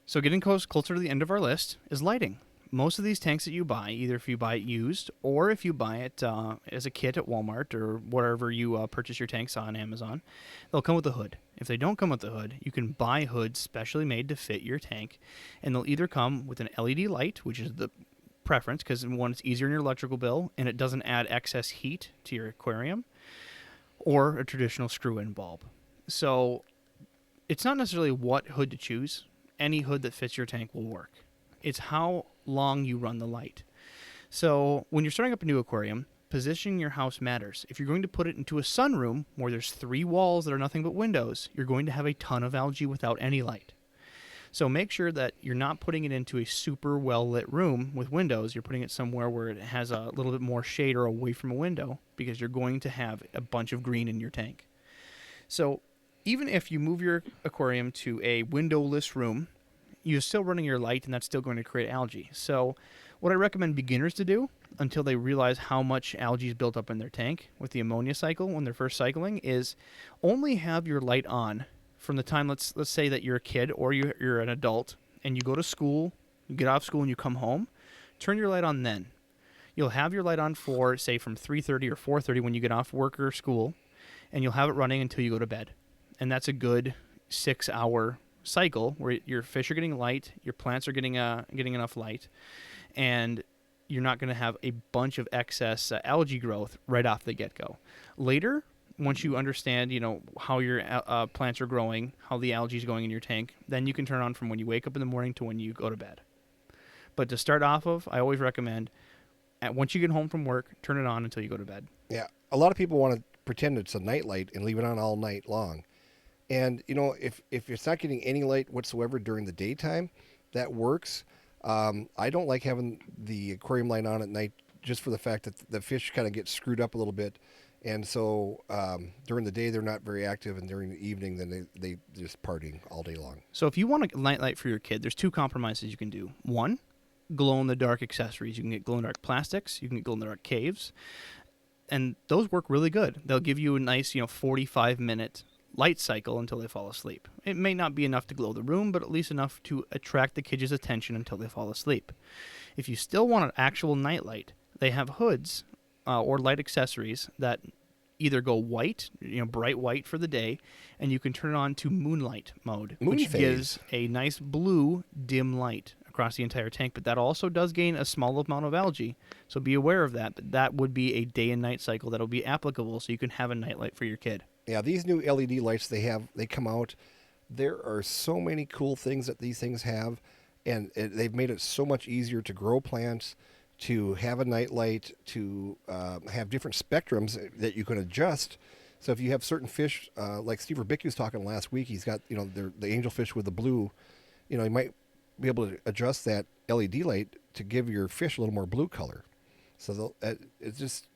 So getting closer to the end of our list is lighting. Most of these tanks that you buy, either if you buy it used or if you buy it as a kit at Walmart or wherever you purchase your tanks on Amazon, they'll come with a hood. If they don't come with the hood, you can buy hoods specially made to fit your tank, and they'll either come with an LED light, which is the preference because one, it's easier in your electrical bill and it doesn't add excess heat to your aquarium, or a traditional screw-in bulb. So it's not necessarily what hood to choose. Any hood that fits your tank will work. It's how long you run the light. So when you're starting up a new aquarium, positioning your house matters. If you're going to put it into a sunroom where there's 3 walls that are nothing but windows, you're going to have a ton of algae without any light. So make sure that you're not putting it into a super well-lit room with windows. You're putting it somewhere where it has a little bit more shade or away from a window, because you're going to have a bunch of green in your tank. So even if you move your aquarium to a windowless room, you're still running your light, and that's still going to create algae. So what I recommend beginners to do, until they realize how much algae is built up in their tank with the ammonia cycle when they're first cycling, is only have your light on from the time, let's say that you're a kid or you're an adult and you go to school, you get off school and you come home, turn your light on then. You'll have your light on for, say, from 3:30 or 4:30 when you get off work or school, and you'll have it running until you go to bed. And that's a good 6-hour cycle where your fish are getting light, your plants are getting enough light, and you're not going to have a bunch of excess algae growth right off the get-go. Later, once you understand, how your plants are growing, how the algae is going in your tank, then you can turn on from when you wake up in the morning to when you go to bed. But to start off of, I always recommend, once you get home from work, turn it on until you go to bed. Yeah, a lot of people want to pretend it's a night light and leave it on all night long. And, if it's not getting any light whatsoever during the daytime, that works. I don't like having the aquarium light on at night just for the fact that the fish kind of get screwed up a little bit. And so during the day, they're not very active. And during the evening, then they just partying all day long. So if you want a night light for your kid, there's 2 compromises you can do. One, glow-in-the-dark accessories. You can get glow-in-the-dark plastics. You can get glow-in-the-dark caves. And those work really good. They'll give you a nice, 45-minute light cycle until they fall asleep. It may not be enough to glow the room, but at least enough to attract the kids' attention until they fall asleep. If you still want an actual night light, they have hoods or light accessories that either go white, bright white for the day, and you can turn it on to moonlight mode, which gives a nice blue dim light across the entire tank. But that also does gain a small amount of algae, so be aware of that. But that would be a day and night cycle that will be applicable, so you can have a night light for your kid. Yeah, these new LED lights they come out. There are so many cool things that these things have, and they've made it so much easier to grow plants, to have a night light, to have different spectrums that you can adjust. So if you have certain fish, like Steve Rubicki was talking last week, he's got the angelfish with the blue. You might be able to adjust that LED light to give your fish a little more blue color. So it's just,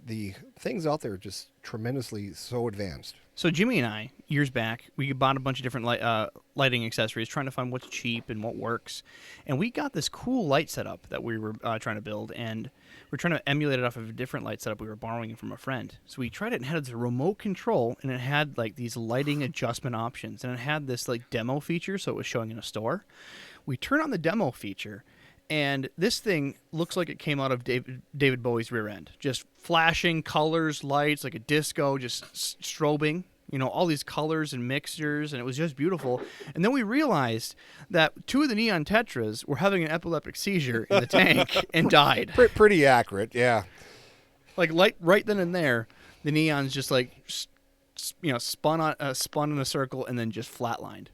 the things out there are just tremendously so advanced. So Jimmy and I, years back, we bought a bunch of different lighting accessories, trying to find what's cheap and what works. And we got this cool light setup that we were trying to build, and we're trying to emulate it off of a different light setup we were borrowing from a friend. So we tried it and had this remote control, and it had these lighting adjustment options, and it had this demo feature, so it was showing in a store. We turn on the demo feature, and this thing looks like it came out of David Bowie's rear end. Just flashing colors, lights, like a disco, just strobing, all these colors and mixtures, and it was just beautiful. And then we realized that 2 of the neon tetras were having an epileptic seizure in the tank and died. Pretty accurate, yeah. Right then and there, the neons just spun in a circle and then just flatlined.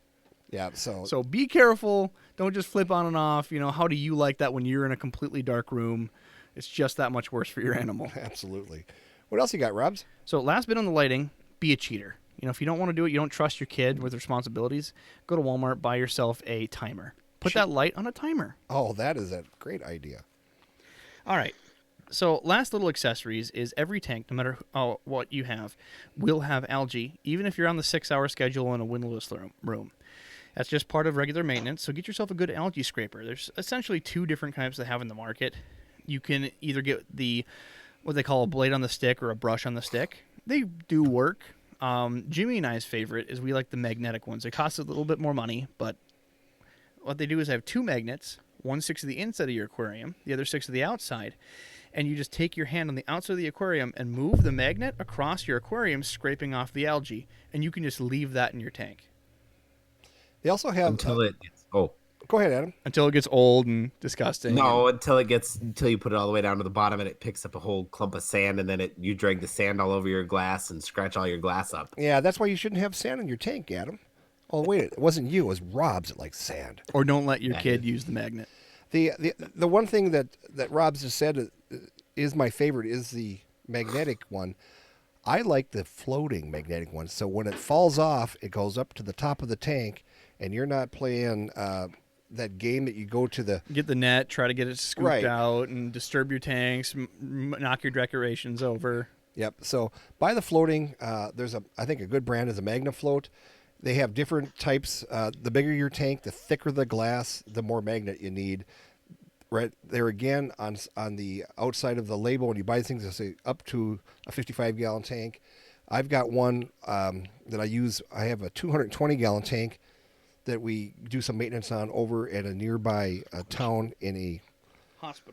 Yeah, so be careful. Don't just flip on and off. How do you like that when you're in a completely dark room? It's just that much worse for your animal. Absolutely. What else you got, Robs? So last bit on the lighting, be a cheater. If you don't want to do it, you don't trust your kid with responsibilities, go to Walmart, buy yourself a timer. Put that light on a timer. Oh, that is a great idea. All right. So last little accessories is every tank, no matter what you have, will have algae, even if you're on the 6-hour schedule in a windowless room. That's just part of regular maintenance, so get yourself a good algae scraper. There's essentially 2 different types they have in the market. You can either get what they call a blade on the stick or a brush on the stick. They do work. Jimmy and I's favorite is we like the magnetic ones. They cost a little bit more money, but what they do is have 2 magnets. One sticks to the inside of your aquarium, the other sticks to the outside. And you just take your hand on the outside of the aquarium and move the magnet across your aquarium, scraping off the algae, and you can just leave that in your tank. They also have until it gets Go ahead, Adam. Until it gets old and disgusting. No, until you put it all the way down to the bottom and it picks up a whole clump of sand, and then you drag the sand all over your glass and scratch all your glass up. Yeah, that's why you shouldn't have sand in your tank, Adam. Oh wait, it wasn't you. It was Rob's that likes sand. Or don't let your kid use the magnet. The one thing that Rob's just said is my favorite is the magnetic one. I like the floating magnetic one. So when it falls off, it goes up to the top of the tank, and you're not playing that game that you go to the Get the net, try to get it scooped Right. out, and disturb your tanks, knock your decorations over. Yep. So buy the floating. I think a good brand is a Magna Float. They have different types. The bigger your tank, the thicker the glass, the more magnet you need. Right there again on the outside of the label when you buy things, they say up to a 55-gallon tank. I've got one that I use. I have a 220-gallon tank that we do some maintenance on over at a nearby town in a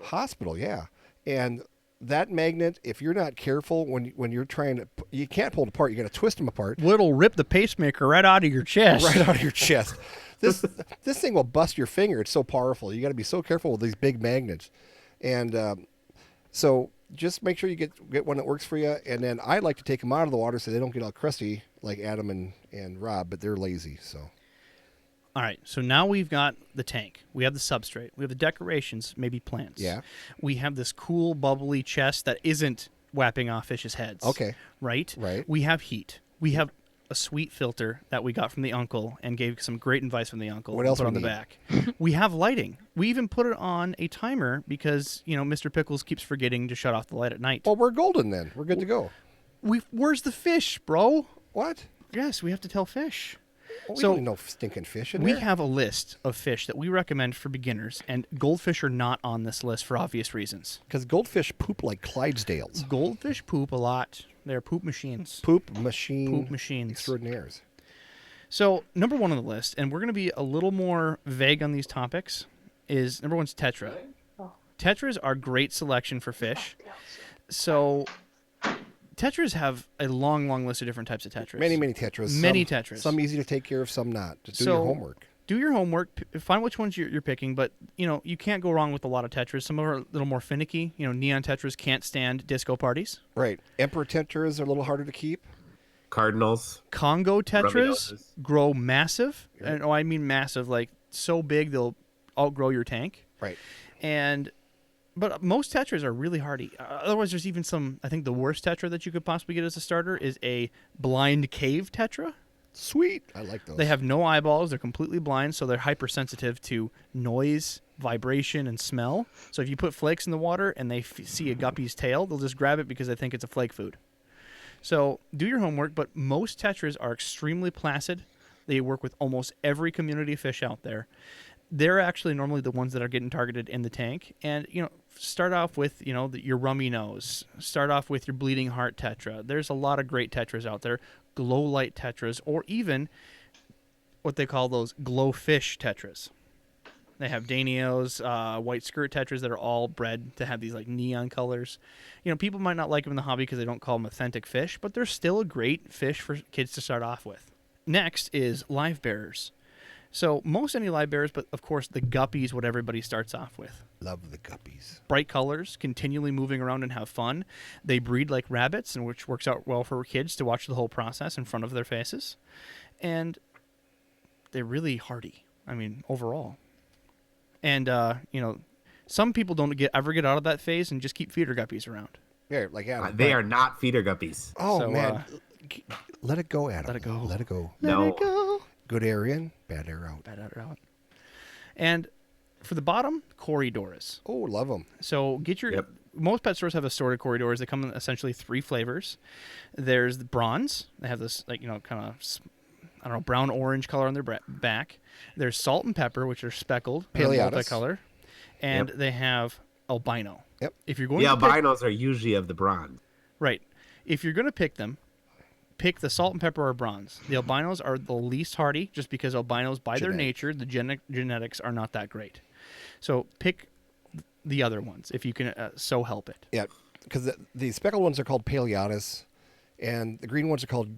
hospital. Yeah, and that magnet, if you're not careful when you're trying to, you can't pull it apart. You got to twist them apart It'll rip the pacemaker right out of your chest. right out of your chest. This thing will bust your finger. It's so powerful. You got to be so careful with these big magnets, and so just make sure you get one that works for you. And then I like to take them out of the water so they don't get all crusty like Adam and Rob, but they're lazy. So All right, so now we've got the tank. We have the substrate. We have the decorations, maybe plants. Yeah. We have this cool, bubbly chest that isn't whapping off fish's heads. Okay. Right? Right. We have heat. We have a sweet filter that we got from the uncle and gave some great advice from the uncle. What else put we on the need? back. We have lighting. We even put it on a timer because, Mr. Pickles keeps forgetting to shut off the light at night. well, we're golden then. We're good to go. Where's the fish, bro? What? Yes, we have to tell fish. Well, we So- don't need no stinking fish in We there. have a list of fish that we recommend for beginners, and goldfish are not on this list for obvious reasons. Because goldfish poop like Clydesdales. Goldfish poop a lot. They're poop machines. Poop machines Extraordinaires. extraordinaires. So, number one on the list, and we're going to be a little more vague on these topics, is number one's tetra. Tetras are great selection for fish. So, tetras have a long, long list of different types of tetras. Many tetras. Many Some- tetras. Some easy to take care of, some not. Just do So- your homework. Do your homework. Find which ones you're picking, but you can't go wrong with a lot of tetras. Some are a little more finicky. Neon tetras can't stand disco parties. Right. Emperor tetras are a little harder to keep. Cardinals. Congo tetras noses. grow massive, and I mean massive, like so big they'll outgrow your tank. Right. But most tetras are really hardy. Otherwise, there's even some. I think the worst tetra that you could possibly get as a starter is a blind cave tetra. Sweet. I like those. They have no eyeballs. They're completely blind, so they're hypersensitive to noise, vibration, and smell. So if you put flakes in the water and they see a guppy's tail, they'll just grab it because they think it's a flake food. So do your homework, but most tetras are extremely placid. They work with almost every community of fish out there. They're actually normally the ones that are getting targeted in the tank. And, start off with, your rummy nose. Start off with your bleeding heart tetra. There's a lot of great tetras out there. Glow light tetras, or even what they call those glow fish tetras. They have Danios, white skirt tetras that are all bred to have these like neon colors. People might not like them in the hobby because they don't call them authentic fish, but they're still a great fish for kids to start off with. Next is live bearers. So most any live bearers, but of course the guppies, what everybody starts off with. Love the guppies. Bright colors, continually moving around and have fun. They breed like rabbits, and which works out well for kids to watch the whole process in front of their faces. And they're really hardy. I mean, overall. And some people don't ever get out of that phase and just keep feeder guppies around. Yeah, like Adam. They are not feeder guppies. Oh, So, man. Let it go, Adam. let it go. Let it go. No. Good air in, bad air out. Bad out. And for the bottom, corridors. Oh, love them. So get your. Yep. Most pet stores have assorted corridors. They come in essentially 3 flavors. There's the bronze. They have this brown orange color on their back. There's salt and pepper, which are speckled, Paleatus. multicolor, and Yep. they have albino. Yep. If you're going The to pick, albinos are usually of the bronze. right, if you're going to pick them, pick the salt and pepper or bronze. The albinos are the least hardy, just because albinos, by their Genetic. nature, the genetics are not that great. So pick the other ones if you can, so help it. Yeah, because the speckled ones are called Paleatus, and the green ones are called,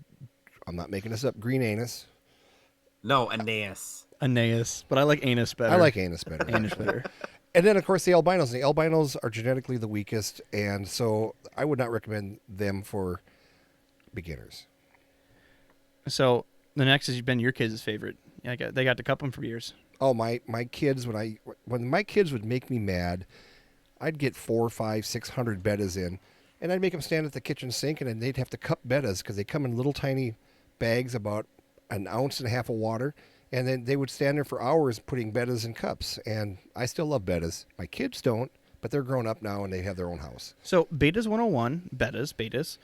I'm not making this up, green anus. No, Aeneas. Aeneas, but I like anus better. I like anus better. anus better. And then, of course, the albinos. The albinos are genetically the weakest, and so I would not recommend them for beginners. So the next has been your kids' favorite. Yeah, they got to cup them for years. Oh, my kids, when my kids would make me mad, I'd get 400, 500, 600 bettas in, and I'd make them stand at the kitchen sink, and then they'd have to cup bettas because they come in little tiny bags about 1.5 ounces of water, And then they would stand there for hours putting bettas in cups. And I still love bettas. My kids don't, but they're grown up now and they have their own house. So Betas 101, betas,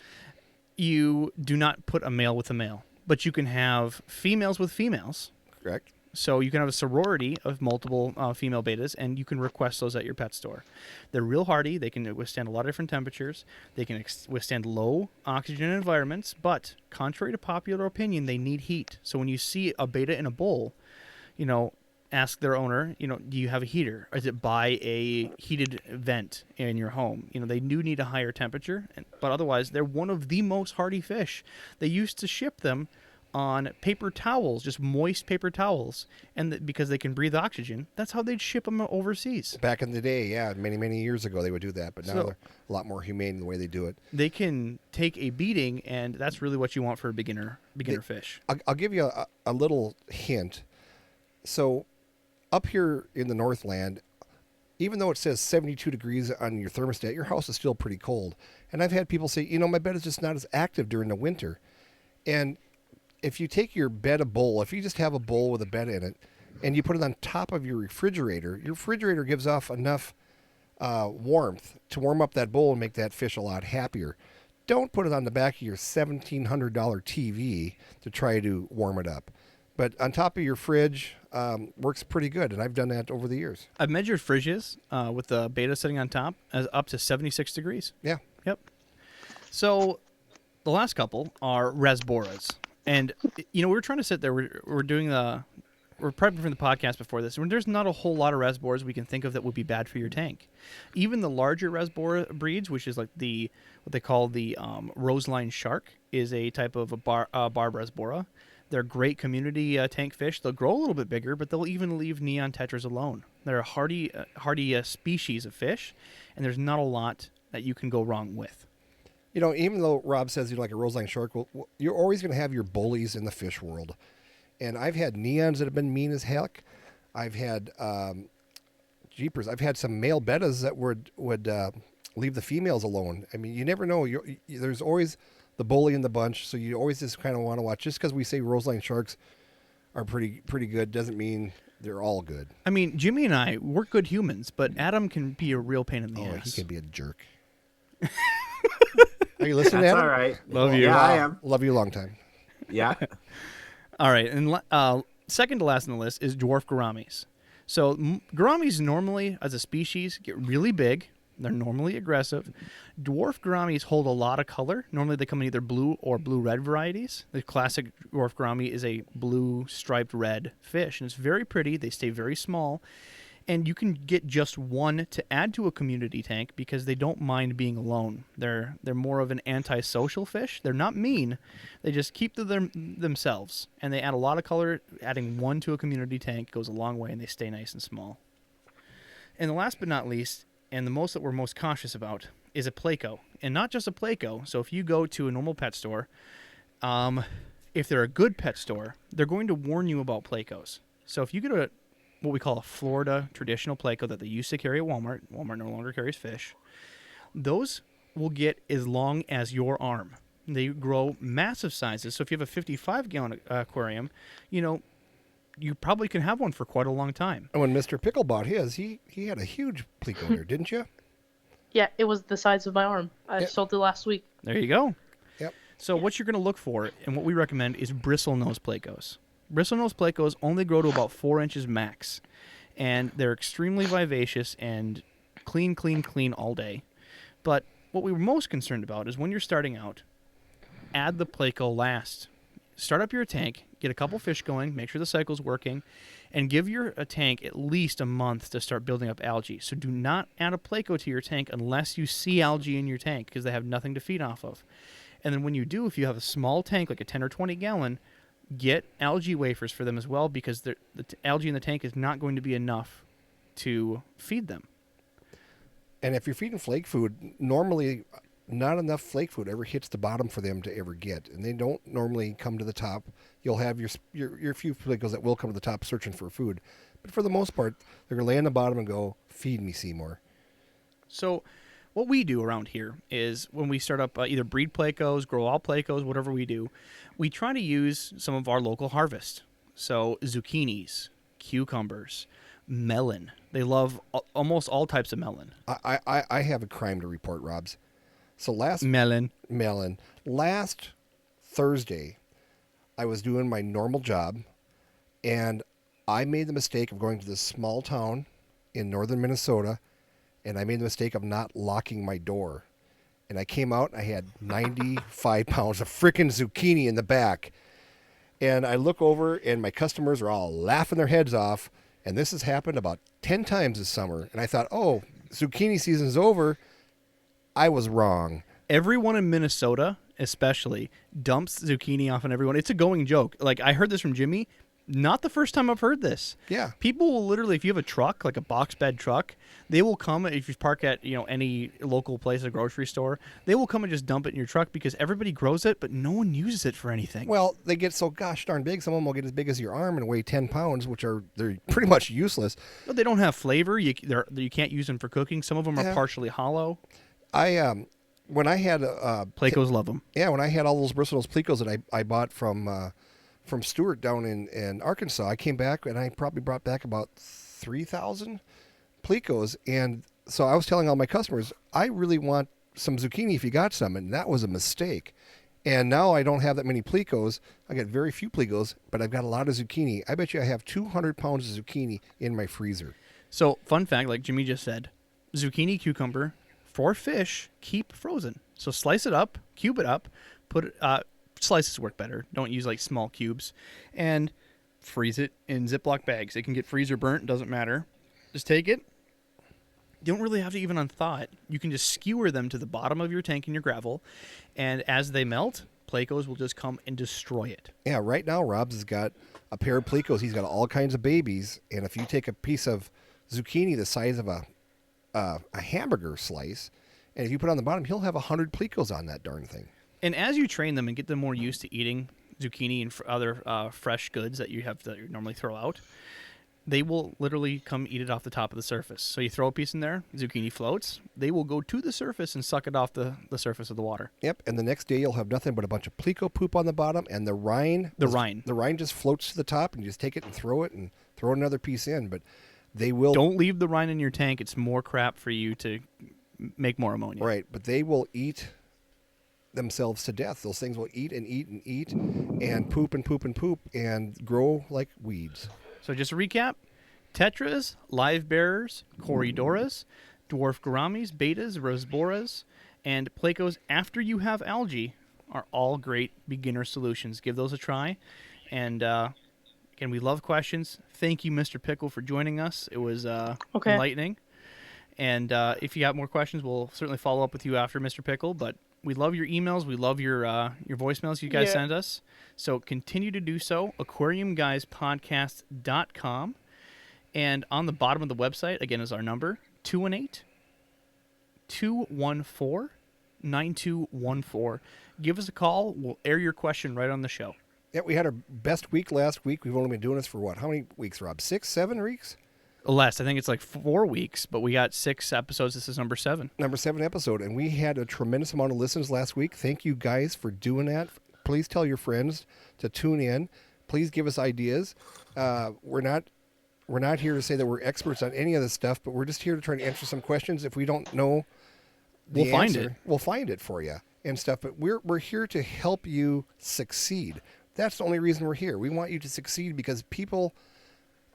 you do not put a male with a male, but you can have females with females. Correct? So you can have a sorority of multiple female betas, and you can request those at your pet store. They're real hardy. They can withstand a lot of different temperatures. They can withstand low oxygen environments, but contrary to popular opinion, they need heat. So when you see a beta in a bowl, ask their owner, do you have a heater? Or is it by a heated vent in your home? They do need a higher temperature, but otherwise, they're one of the most hardy fish. They used to ship them on paper towels, just moist paper towels, and because they can breathe oxygen, that's how they'd ship them overseas. Back in the day, yeah, many years ago, they would do that, but now So- they're a lot more humane in the way they do it. They can take a beating, and that's really what you want for a beginner fish. I'll give you a little hint. So, up here in the Northland, even though it says 72 degrees on your thermostat, your house is still pretty cold. And I've had people say, my bed is just not as active during the winter. And if you take your betta bowl, if you just have a bowl with a betta in it, and you put it on top of your refrigerator gives off enough warmth to warm up that bowl and make that fish a lot happier. Don't put it on the back of your $1,700 TV to try to warm it up. But on top of your fridge works pretty good, and I've done that over the years. I've measured fridges with the beta sitting on top as up to 76 degrees. Yeah. Yep. So the last couple are Rasboras. And, we were trying to sit there. We're prepping for the podcast before this. There's not a whole lot of Rasboras we can think of that would be bad for your tank. Even the larger Rasbora breeds, which is like what they call the Roseline shark, is a type of a barb Rasbora. They're great community tank fish. They'll grow a little bit bigger, but they'll even leave neon tetras alone. They're a hardy species of fish, and there's not a lot that you can go wrong with. Even though Rob says you like a Roseline shark, you're always going to have your bullies in the fish world. And I've had neons that have been mean as heck. I've had jeepers. I've had some male bettas that would leave the females alone. I mean, you never know. There's always the bully in the bunch, so you always just kind of want to watch. Just because we say Roseline sharks are pretty good doesn't mean they're all good. I mean, Jimmy and I, we're good humans, but Adam can be a real pain in the ass. He can be a jerk. Are you listening, That's Adam? all right. Love you. Yeah, I am. Love you a long time. Yeah. All right, and second to last on the list is dwarf gouramis. So gouramis normally, as a species, get really big. They're normally aggressive. Dwarf gouramis hold a lot of color. Normally they come in either blue or blue-red varieties. The classic dwarf gourami is a blue striped red fish, and it's very pretty. They stay very small. And you can get just one to add to a community tank because they don't mind being alone. They're more of an antisocial fish. They're not mean. They just keep to themselves. And they add a lot of color. Adding one to a community tank goes a long way, and they stay nice and small. And the last but not least, and the most that we're most cautious about, is a Pleco. And not just a Pleco. So if you go to a normal pet store, if they're a good pet store, they're going to warn you about Plecos. So if you go to what we call a Florida traditional Pleco that they used to carry at Walmart no longer carries fish, those will get as long as your arm. They grow massive sizes. So if you have a 55-gallon aquarium, you probably can have one for quite a long time. And when Mr. Pickle bought his, he had a huge Pleco there, didn't you? Yeah, it was the size of my arm. I sold it last week. There you go. Yep. So what you're going to look for, and what we recommend, is bristlenose Plecos. Bristlenose Plecos only grow to about 4 inches max, and they're extremely vivacious and clean all day. But what we were most concerned about is when you're starting out, add the Pleco last. Start up your tank, get a couple fish going, make sure the cycle's working, and give your tank at least a month to start building up algae. So do not add a Pleco to your tank unless you see algae in your tank because they have nothing to feed off of. And then when you do, if you have a small tank, like a 10 or 20 gallon, get algae wafers for them as well because the algae in the tank is not going to be enough to feed them. And if you're feeding flake food, normally not enough flake food ever hits the bottom for them to ever get. And they don't normally come to the top. You'll have your few Plecos that will come to the top searching for food. But for the most part, they're going to lay on the bottom and go, feed me, Seymour. So what we do around here is when we start up either breed Plecos, grow all Plecos, whatever we do, we try to use some of our local harvest. So zucchinis, cucumbers, melon. They love almost all types of melon. I have a crime to report, Robs. So Melon. last Thursday, I was doing my normal job, and I made the mistake of going to this small town in northern Minnesota, and I made the mistake of not locking my door. And I came out, and I had 95 pounds of freaking zucchini in the back. And I look over, and my customers are all laughing their heads off. And this has happened about 10 times this summer. And I thought, oh, zucchini season's over. I was wrong. Everyone in Minnesota, especially, dumps zucchini off on everyone. It's a going joke. Like, I heard this from Jimmy. Not the first time I've heard this. Yeah. People will literally, if you have a truck, like a box bed truck, they will come, if you park at, any local place, a grocery store, they will come and just dump it in your truck because everybody grows it, but no one uses it for anything. Well, they get so gosh darn big. Some of them will get as big as your arm and weigh 10 pounds, they're pretty much useless. But they don't have flavor. You can't use them for cooking. Some of them are Yeah. partially hollow. When I had Plecos love them. yeah, when I had all those Bristol's Plecos that I bought from Stewart down in Arkansas, I came back and I probably brought back about 3,000 Plecos. And so I was telling all my customers, I really want some zucchini if you got some. And that was a mistake. And now I don't have that many Plecos. I got very few Plecos, but I've got a lot of zucchini. I bet you I have 200 pounds of zucchini in my freezer. So, fun fact, like Jimmy just said, zucchini, cucumber, for fish, keep frozen. So slice it up, cube it up, slices work better. Don't use like small cubes, and freeze it in Ziploc bags. It can get freezer burnt, doesn't matter. Just take it. You don't really have to even unthaw it. You can just skewer them to the bottom of your tank in your gravel, and as they melt, Plecos will just come and destroy it. Yeah, right now Rob's has got a pair of Plecos. He's got all kinds of babies, and if you take a piece of zucchini the size of a hamburger slice, and if you put it on the bottom, he'll have 100 Plecos on that darn thing. And as you train them and get them more used to eating zucchini and other fresh goods that you normally throw out, they will literally come eat it off the top of the surface. So you throw a piece in there, zucchini floats, they will go to the surface and suck it off the surface of the water. Yep, and the next day you'll have nothing but a bunch of Pleco poop on the bottom, and the rind. The rind just floats to the top, and you just take it and throw another piece in. But they will. Don't leave the rind in your tank. It's more crap for you to make more ammonia. Right, but they will eat themselves to death. Those things will eat and eat and eat and poop and poop and poop and grow like weeds. So just to recap, tetras, live bearers, corydoras, dwarf gouramis, betas, rosboras, and Plecos after you have algae are all great beginner solutions. Give those a try. And again, we love questions. Thank you, Mr. Pickle, for joining us. It was enlightening. And if you got more questions, we'll certainly follow up with you after, Mr. Pickle. But we love your emails. We love your voicemails you guys send us. So continue to do so. aquariumguyspodcast.com. And on the bottom of the website, again, is our number, 218-214-9214. Give us a call. We'll air your question right on the show. Yeah, we had our best week last week. We've only been doing this for what? How many weeks, Rob? 6, 7 weeks? Less. I think it's like 4 weeks, but we got 6 episodes. This is number 7. Number 7 episode, and we had a tremendous amount of listens last week. Thank you guys for doing that. Please tell your friends to tune in. Please give us ideas. We're not here to say that we're experts on any of this stuff, but we're just here to try to answer some questions. If we don't know the We'll find answer, it. we'll find it for you and stuff. But we're here to help you succeed. That's the only reason we're here. We want you to succeed because people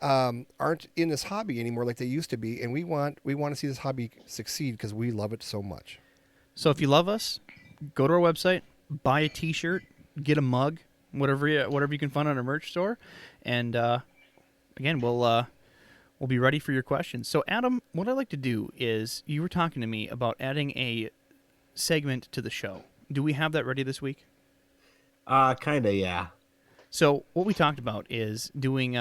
aren't in this hobby anymore like they used to be, and we want to see this hobby succeed because we love it so much. So if you love us, go to our website, buy a T-shirt, get a mug, whatever you can find on our merch store, and again, we'll be ready for your questions. So Adam, what I'd like to do is, you were talking to me about adding a segment to the show. Do we have that ready this week? Kinda, yeah. So what we talked about is doing,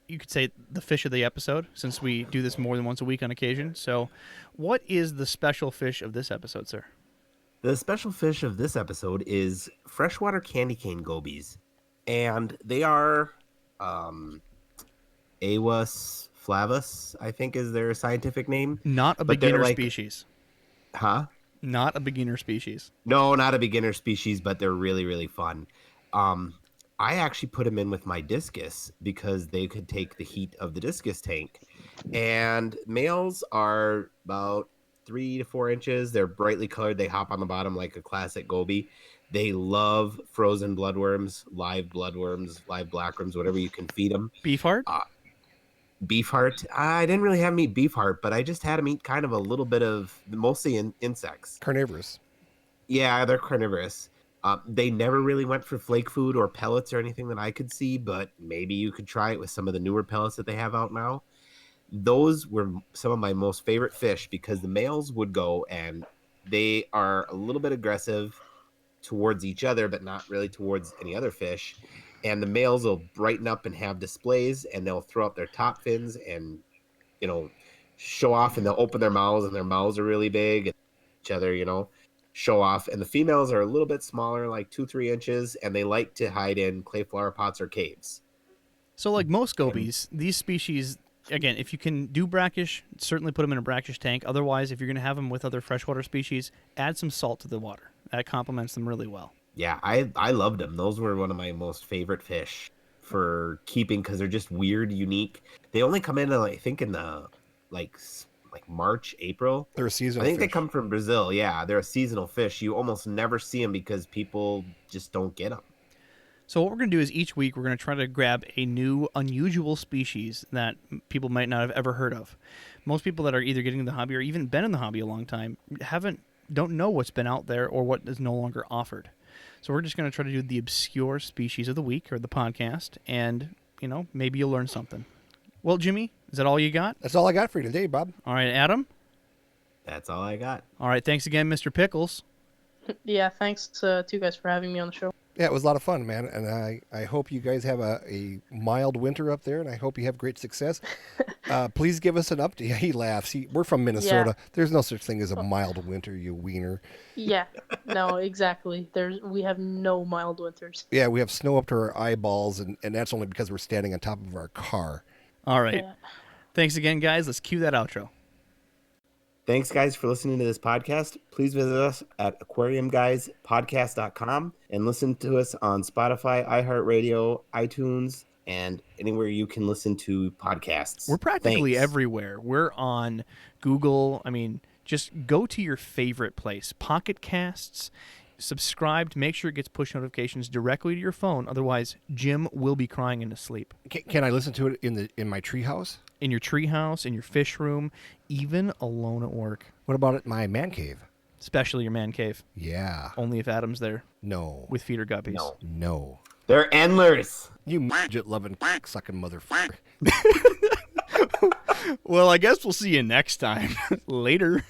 you could say, the fish of the episode, since we do this more than once a week on occasion. So what is the special fish of this episode, sir? The special fish of this episode is freshwater candy cane gobies. And they are Awas flavus, I think is their scientific name. Not a But they're beginner like- species. Huh? Not a beginner species. No, not a beginner species, but they're really, really fun. I actually put them in with my discus because they could take the heat of the discus tank. And males are about 3 to 4 inches. They're brightly colored. They hop on the bottom like a classic goby. They love frozen bloodworms, live blackworms, whatever you can feed them. Beef heart? Beef heart. I didn't really have them eat beef heart, but I just had them eat kind of a little bit of mostly insects. Carnivorous. Yeah, they're carnivorous. They never really went for flake food or pellets or anything that I could see, but maybe you could try it with some of the newer pellets that they have out now. Those were some of my most favorite fish because the males would go and they are a little bit aggressive towards each other, but not really towards any other fish. And the males will brighten up and have displays, and they'll throw up their top fins and, show off, and they'll open their mouths, and their mouths are really big, and each other, show off. And the females are a little bit smaller, like 2-3 inches, and they like to hide in clay flower pots or caves. So like most gobies, these species, again, if you can do brackish, certainly put them in a brackish tank. Otherwise, if you're going to have them with other freshwater species, add some salt to the water. That complements them really well. Yeah, I loved them. Those were one of my most favorite fish for keeping because they're just weird, unique. They only come in, I think, in the like March, April. They're a seasonal I think fish. they come from Brazil. Yeah, they're a seasonal fish. You almost never see them because people just don't get them. So what we're going to do is each week we're going to try to grab a new, unusual species that people might not have ever heard of. Most people that are either getting in the hobby or even been in the hobby a long time don't know what's been out there or what is no longer offered. So we're just going to try to do the obscure species of the week or the podcast, and, maybe you'll learn something. Well, Jimmy, is that all you got? That's all I got for you today, Bob. All right, Adam? That's all I got. All right, thanks again, Mr. Pickles. Yeah, thanks to you guys for having me on the show. Yeah, it was a lot of fun, man. And I hope you guys have a mild winter up there, and I hope you have great success. Please give us an update. Yeah, he laughs. We're from Minnesota. Yeah. There's no such thing as a mild winter, you wiener. Yeah, no, exactly. We have no mild winters. Yeah, we have snow up to our eyeballs, and that's only because we're standing on top of our car. All right. Yeah. Thanks again, guys. Let's cue that outro. Thanks, guys, for listening to this podcast. Please visit us at aquariumguyspodcast.com and listen to us on Spotify, iHeartRadio, iTunes, and anywhere you can listen to podcasts. We're practically Thanks. everywhere. We're on Google. I mean, just go to your favorite place. Pocket Casts. Subscribe to make sure it gets push notifications directly to your phone. Otherwise, Jim will be crying into sleep. Can I listen to it in my treehouse? In your treehouse, in your fish room, even alone at work. What about at my man cave? Especially your man cave. Yeah. Only if Adam's there No. with feeder guppies. No. They're endless. You midget-loving, sucking motherfucker. Well, I guess we'll see you next time. Later.